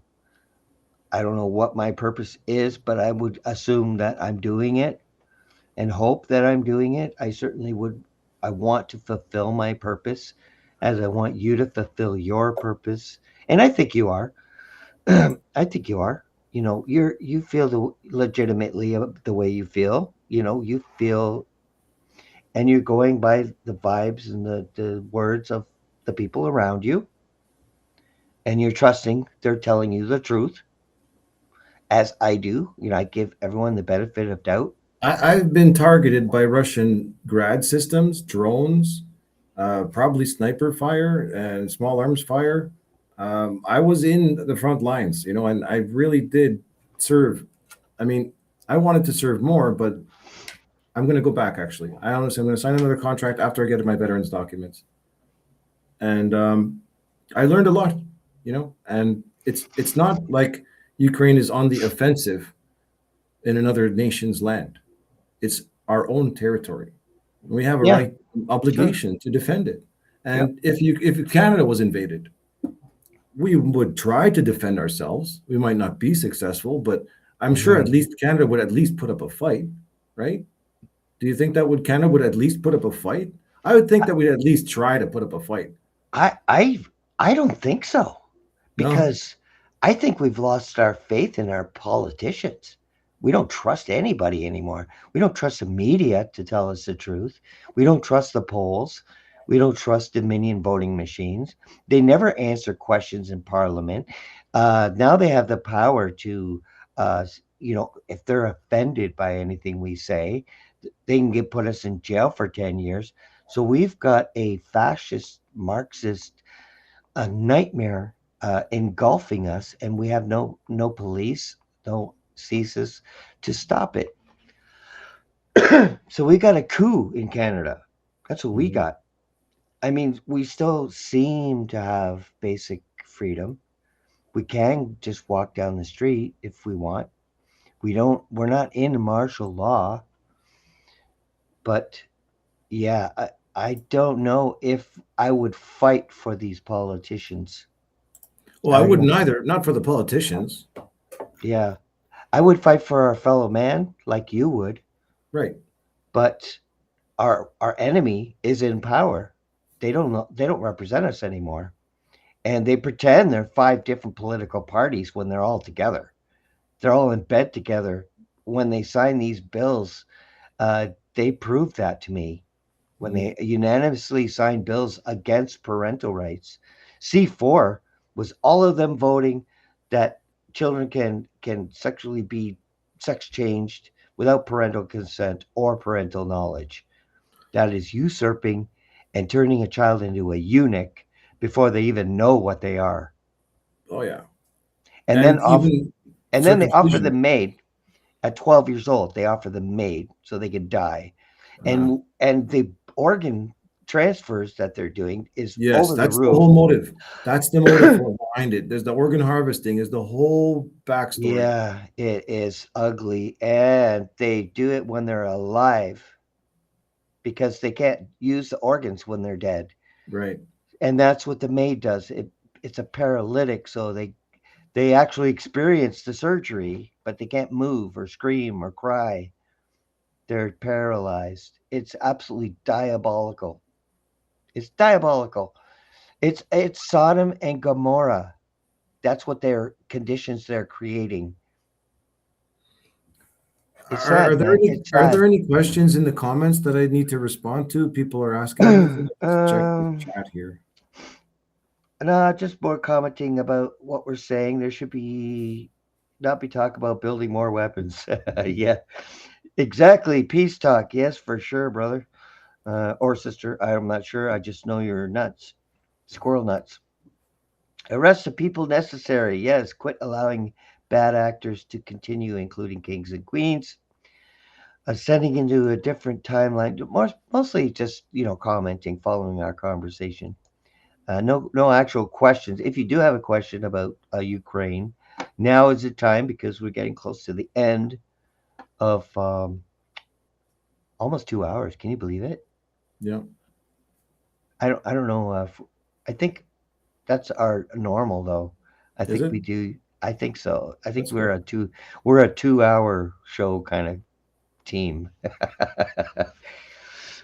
I don't know what my purpose is, but I would assume that I'm doing it and hope that I'm doing it. I certainly would. I want to fulfill my purpose as I want you to fulfill your purpose. And I think you are. I think you are. You feel legitimately the way you feel. You feel, and you're going by the vibes and the words of the people around you, and you're trusting they're telling you the truth, as I do. I give everyone the benefit of doubt. I've been targeted by Russian grad systems, drones, probably sniper fire and small arms fire. I was in the front lines, you know, and I really did serve. I mean, I wanted to serve more, but I'm going to go back actually. I honestly, I'm going to sign another contract after I get my veterans documents. And I learned a lot, you know, and it's not like Ukraine is on the offensive in another nation's land. It's our own territory. We have a Yeah, right sure. obligation to defend it. Yep. And if Canada was invaded, we would try to defend ourselves. We might not be successful, but I'm sure Hmm. at least Canada would at least put up a fight, right? Do you think that would Canada would at least put up a fight? I would think that we'd at least try to put up a fight. I I I don't think so, No, because I think we've lost our faith in our politicians. We don't trust anybody anymore. We don't trust the media to tell us the truth. We don't trust the polls. We don't trust Dominion voting machines. They never answer questions in Parliament. Now they have the power to, if they're offended by anything we say, they can get put us in jail for 10 years. So we've got a fascist, Marxist, a nightmare engulfing us, and we have no police, no CSIS to stop it. So we got a coup in Canada. That's what we mhm. got. I mean, we still seem to have basic freedom. We can just walk down the street if we want. We're not in martial law, but yeah, I don't know if I would fight for these politicians. Well, I I don't know. wouldn't either. Not for the politicians. Yeah. I would fight for our fellow man like you would, Right. but our enemy is in power. They don't represent us anymore. And they pretend they're five different political parties when they're all together. They're all in bed together. When they sign these bills, uh, they proved that to me when Mm. they unanimously signed bills against parental rights. C4 was all of them voting that children can sexually be sex changed without parental consent or parental knowledge. That is usurping and turning a child into a eunuch before they even know what they are. Oh yeah. And then And off even and then they offer circumcision. them maid at 12 years old. They offer them maid so they can die. Uh, And the organ transfers that they're doing is yes, over the that's the roof. whole motive. That's the motive for behind it. There's the organ harvesting is the whole backstory. Yeah, it is ugly. And they do it when they're alive because they can't use the organs when they're dead. Right. And that's what the maid does. It's a paralytic, so they actually experience the surgery, but they can't move or scream or cry. They're paralyzed. It's absolutely diabolical. It's diabolical. It's Sodom and Gomorrah. That's what their conditions they're creating. It's Are sad, there man. any It's sad. questions in the comments that I need to respond to? People are asking anything. Let's check the um, chat here. no, just more commenting about what we're saying. There should be not be talk about building more weapons. Yeah, exactly. Peace talk. Yes, for sure, brother or sister. I'm not sure. I just know you're nuts. Squirrel nuts. Arrest the people necessary. Yes, quit allowing bad actors to continue, including kings and queens. Sending into a different timeline. Mostly just commenting, following our conversation. No actual questions. If you do have a question about Ukraine, now is the time because we're getting close to the end of almost 2 hours. Can you believe it? Yeah. I don't know. I think that's our normal though. I Is think it? we do. I think so. I think That's good. we're a 2 hour show kind of team.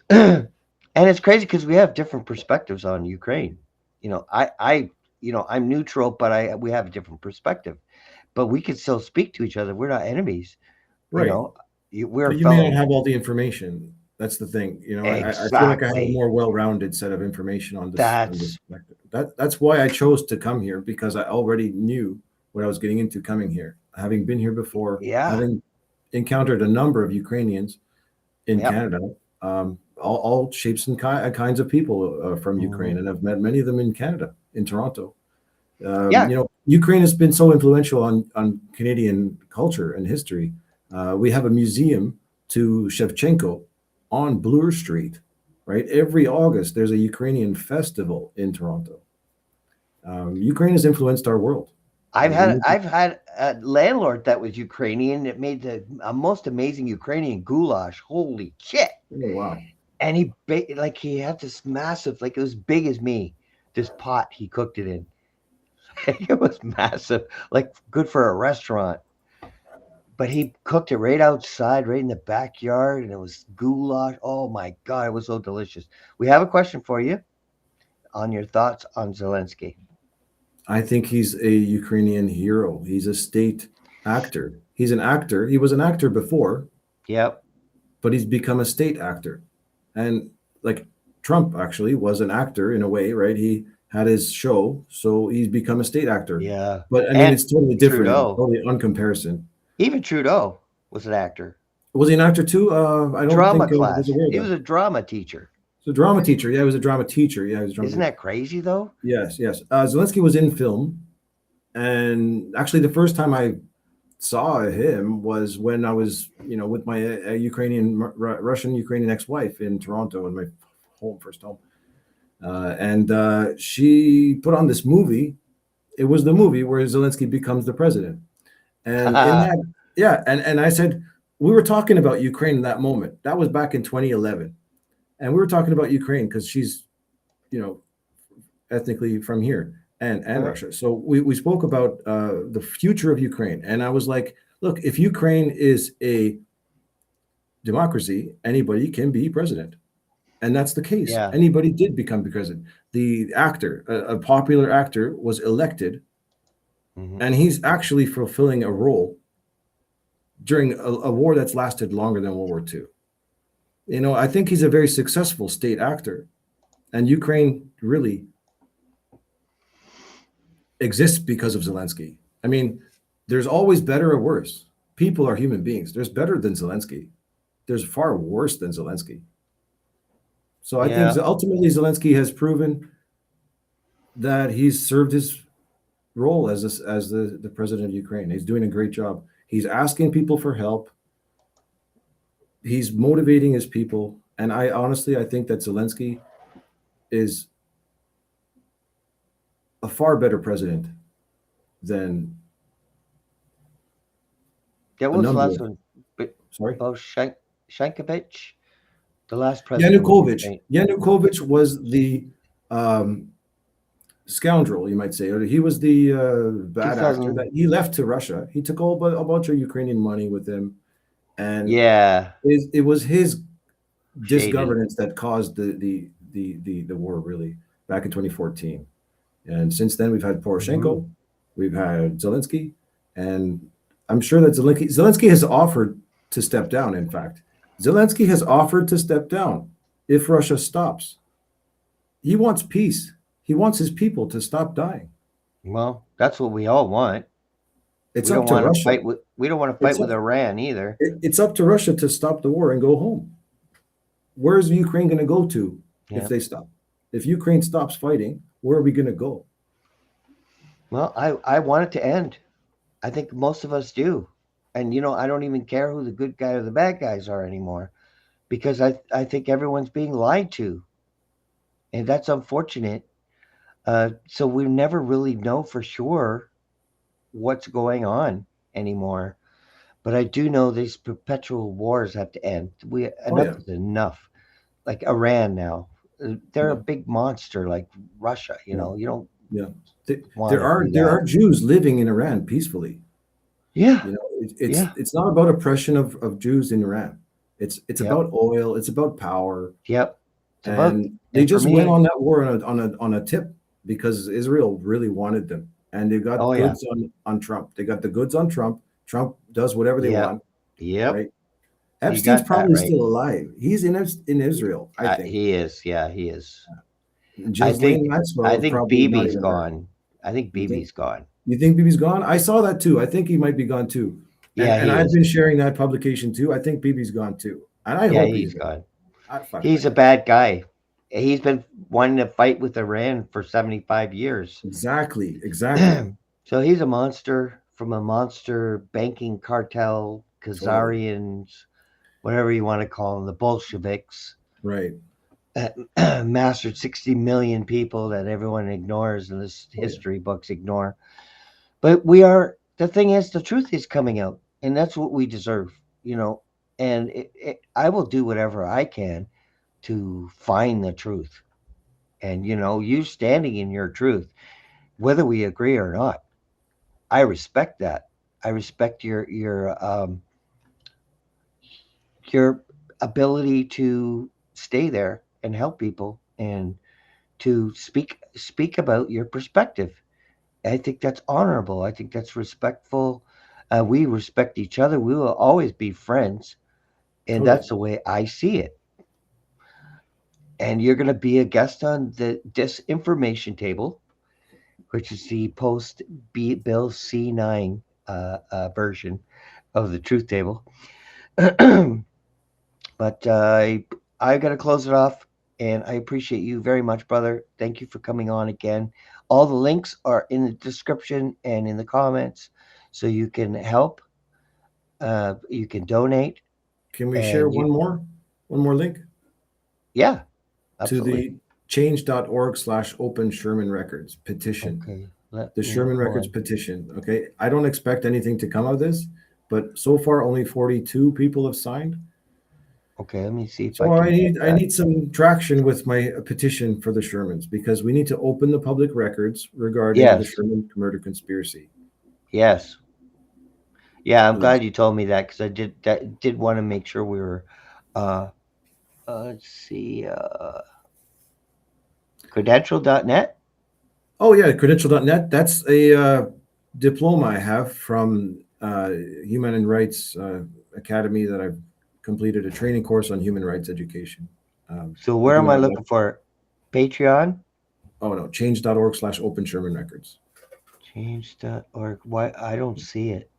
And it's crazy because we have different perspectives on Ukraine. I'm neutral, but I we have a different perspective. But we can still speak to each other. We're not enemies. You Right. know, we're But you may not fellow. have all the information. That's the thing. I feel like I have a Exactly. more well-rounded set of information on this That's perspective. That's why I chose to come here because I already knew what I was getting into coming here. Having been here before, yeah. having encountered a number of Ukrainians in Yep. Canada, all shapes and kinds of people from Mhm. Ukraine, and I've met many of them in Canada, in Toronto. Yeah. Ukraine has been so influential on Canadian culture and history. We have a museum to Shevchenko on Bloor Street, right? Every August, there's a Ukrainian festival in Toronto. Ukraine has influenced our world. I've We had need to, I've had a landlord that was Ukrainian that made the most amazing Ukrainian goulash. Holy shit! oh, wow. And he had this massive, like it was big as me. This pot he cooked it in. It was massive, like good for a restaurant. But he cooked it right outside, right in the backyard, and it was goulash. Oh my god, it was so delicious. We have a question for you on your thoughts on Zelensky. I think he's a Ukrainian hero. He's a state actor. He's an actor. He was an actor before, Yep. but he's become a state actor. And like Trump actually was an actor in a way, right? He had his show, so he's become a state actor. Yeah. But I mean, And it's totally different, Trudeau. totally on comparison. Even Trudeau was an actor. Was he an actor too? I don't Drama think I was class. aware of He was that. a drama teacher. So drama teacher. Yeah, he was a drama teacher. Yeah, he was a drama Isn't teacher. that crazy though? Yes, yes. Zelensky was in film, and actually, the first time I saw him was when I was, with my Russian Ukrainian ex-wife in Toronto in my first home. And she put on this movie. It was the movie where Zelensky becomes the president. And in that, yeah, and I said, we were talking about Ukraine in that moment. That was back in 2011. And we were talking about Ukraine because she's, you know, ethnically from here. and All right. Russia. So we spoke about the future of Ukraine, and I was like, look, if Ukraine is a democracy, anybody can be president, and that's the case. Yeah. Anybody did become the president. The actor, a popular actor, was elected, Hmm. and he's actually fulfilling a role during a war that's lasted longer than World War II. You know, I think he's a very successful state actor, and Ukraine really exists because of Zelensky. I mean, there's always better or worse. People are human beings. There's better than Zelensky. There's far worse than Zelensky. So I think Yeah. ultimately Zelensky has proven that he's served his role as the president of Ukraine. He's doing a great job. He's asking people for help. He's motivating his people, and I honestly I think that Zelensky is a far better president than That a was the number last of. one. But Sorry. oh, Shankovich, the last president of Yanukovych. Ukraine. Yanukovych was the um, scoundrel, you might say. Or he was the bad actor 2000. that he left to Russia. He took a bunch of Ukrainian money with him, and Yeah. it was his Shady. disgovernance that caused the war really back in 2014. And since then, we've had Hmm. Poroshenko, we've had Zelensky, and I'm sure that Zelensky has offered to step down. In fact, Zelensky has offered to step down if Russia stops. He wants peace. He wants his people to stop dying. Well, that's what we all want. It's We up don't to want to Russia. fight with. We don't want to fight It's with up. Iran either. It's up to Russia to stop the war and go home. Where's Ukraine going to go to if Yeah. they stop? If Ukraine stops fighting, where are we going to go? Well, I want it to end. I think most of us do. And I don't even care who the good guy or the bad guys are anymore because I think everyone's being lied to, and that's unfortunate. So we never really know for sure what's going on anymore. But I do know these perpetual wars have to end. We Oh enough yeah, is enough. Like Iran now, they're a yeah, big monster like Russia. yeah, You don't yeah. want to do There that. are Jews living in Iran peacefully. Yeah, You know, yeah, it's not about oppression of Jews in Iran. It's yep, about oil. It's about power, yep. It's about and they and for just went me, on that war on a tip because Israel really wanted them, and they got oh yeah, goods on Trump. They got the goods on Trump. Trump does whatever they yep, want, yep. right? You Epstein's got that probably right. still alive. He's in Israel, I think. He is. Yeah, he is. I Ghislaine think Maxwell I is think probably not BB's even there. gone. I think You think BB's gone. you think BB's gone? I saw that too. I think he might be gone too. Yeah, And he I've is. been sharing that publication too. I think BB's gone too. And I Yeah, hope he's he's gone. gone. I fuck He's that a guy. bad guy. He's been wanting to fight with Iran for 75 years. Exactly. Exactly. So he's a monster from a monster banking cartel, Totally. Khazarians, whatever you want to call them, the Bolsheviks, Right. mastered 60 million people that everyone ignores and this Oh yeah. history books ignore. But we are, the thing is, the truth is coming out, and that's what we deserve, you know. And I will do whatever I can to find the truth. And, you standing in your truth, whether we agree or not, I respect that. I respect your ability to stay there and help people and to speak about your perspective. I think that's honorable. I think that's respectful. We respect each other. We will always be friends, and Totally. that's the way I see it. And you're going to be a guest on the disinformation table, which is the post Bill C9 version of the truth table. But I got to close it off, and I appreciate you very much, brother. Thank you for coming on again. All the links are in the description and in the comments, so you can help, you can donate, Can we share and one more link yeah, to absolutely. the change.org/open Sherman Records petition? Okay, let The me Sherman hold Records on. petition. Okay. I don't expect anything to come of this, but so far only 42 people have signed. Okay, let me see if I So can get I that. need some traction with my petition for the Shermans because we need to open the public records regarding the Yes, Sherman murder conspiracy, yes. Yeah, I'm please. glad you told me that because I did want to make sure we were. Uh, let's see, credential.net. Oh yeah, credential.net. That's a diploma I have from Human Rights Academy that I've completed a training course on human rights education. So I where do am I have that. looking for? Patreon? Oh no, change.org/open Sherman records. Change.org. Why I don't see it.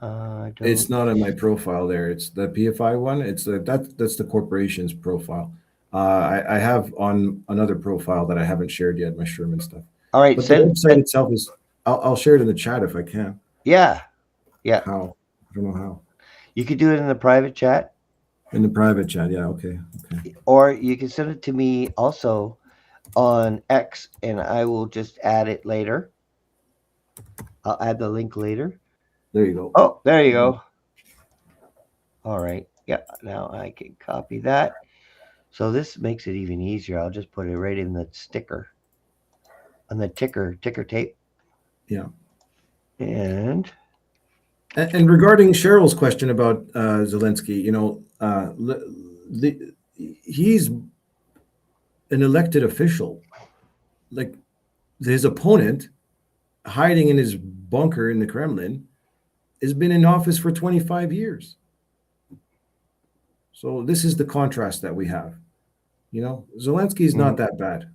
I It's don't. not in my profile there. It's the PFI one. It's that's the corporation's profile. I have on another profile that I haven't shared yet, my Sherman stuff. All right, But the send website send. itself is. I'll share it in the chat if I can. Yeah, yeah. How? I don't know how. You could do it in the private chat, In the private chat. Yeah. Okay. Okay. or you can send it to me also on X, and I will just add it later. I'll add the link later. There you go. Oh, there you go. All right. Yeah. Now I can copy that. So this makes it even easier. I'll just put it right in the sticker on the ticker tape, Yeah. and And regarding Cheryl's question about Zelensky, the, he's an elected official. Like his opponent, hiding in his bunker in the Kremlin, has been in office for 25 years. So this is the contrast that we have. Zelensky's not mm, that bad.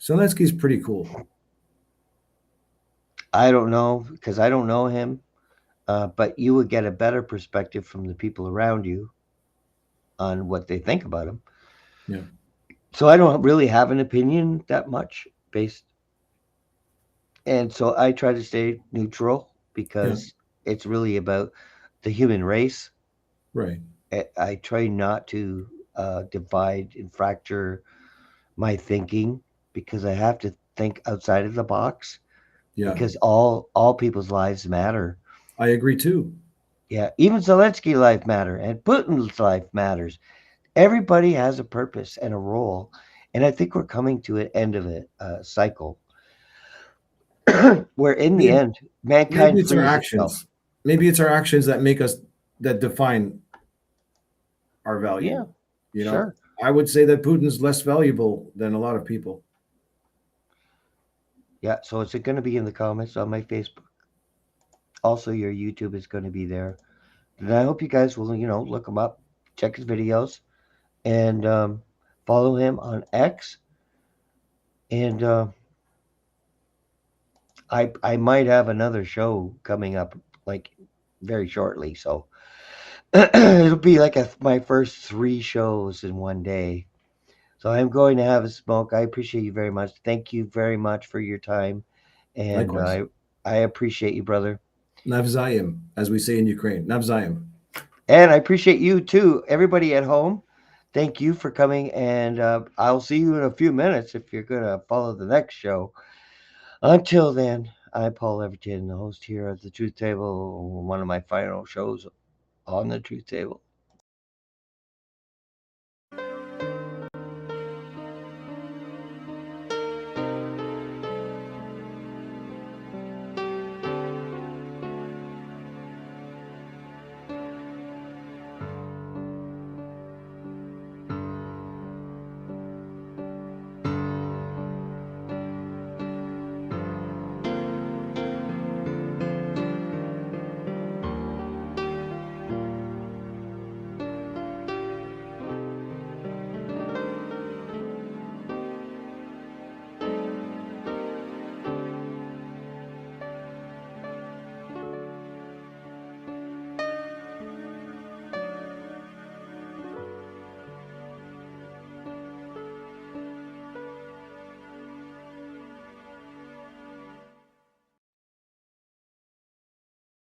Zelensky's pretty cool. I don't know because I don't know him. But you would get a better perspective from the people around you on what they think about him. Yeah. So I don't really have an opinion that much based, and so I try to stay neutral Yeah. because it's really about the human race. Right. I try not to divide and fracture my thinking because I have to think outside of the box Yeah. because all people's lives matter. I agree too. Yeah, even Zelensky life matter and Putin's life matters. Everybody has a purpose and a role, and I think we're coming to an end of a cycle where, in the Maybe, end, maybe mankind it's our frees itself. actions. Maybe it's our actions that make us that define our value. Yeah, You know, sure. I would say that Putin's less valuable than a lot of people. Yeah, so it's going to be in the comments on my Facebook. Also, your YouTube is going to be there, and I hope you guys will, look him up, check his videos, and follow him on X. And I might have another show coming up like very shortly, so it'll be like my first 3 shows in one day. So I'm going to have a smoke. I appreciate you very much. Thank you very much for your time, and Likewise. I appreciate you, brother, Navzaim, as we say in Ukraine. Navzaim. and I appreciate you too, everybody at home. Thank you for coming, and I'll see you in a few minutes if you're gonna follow the next show. Until then, I'm Paul Everton, the host here at the Truth Table, one of my final shows on the Truth Table.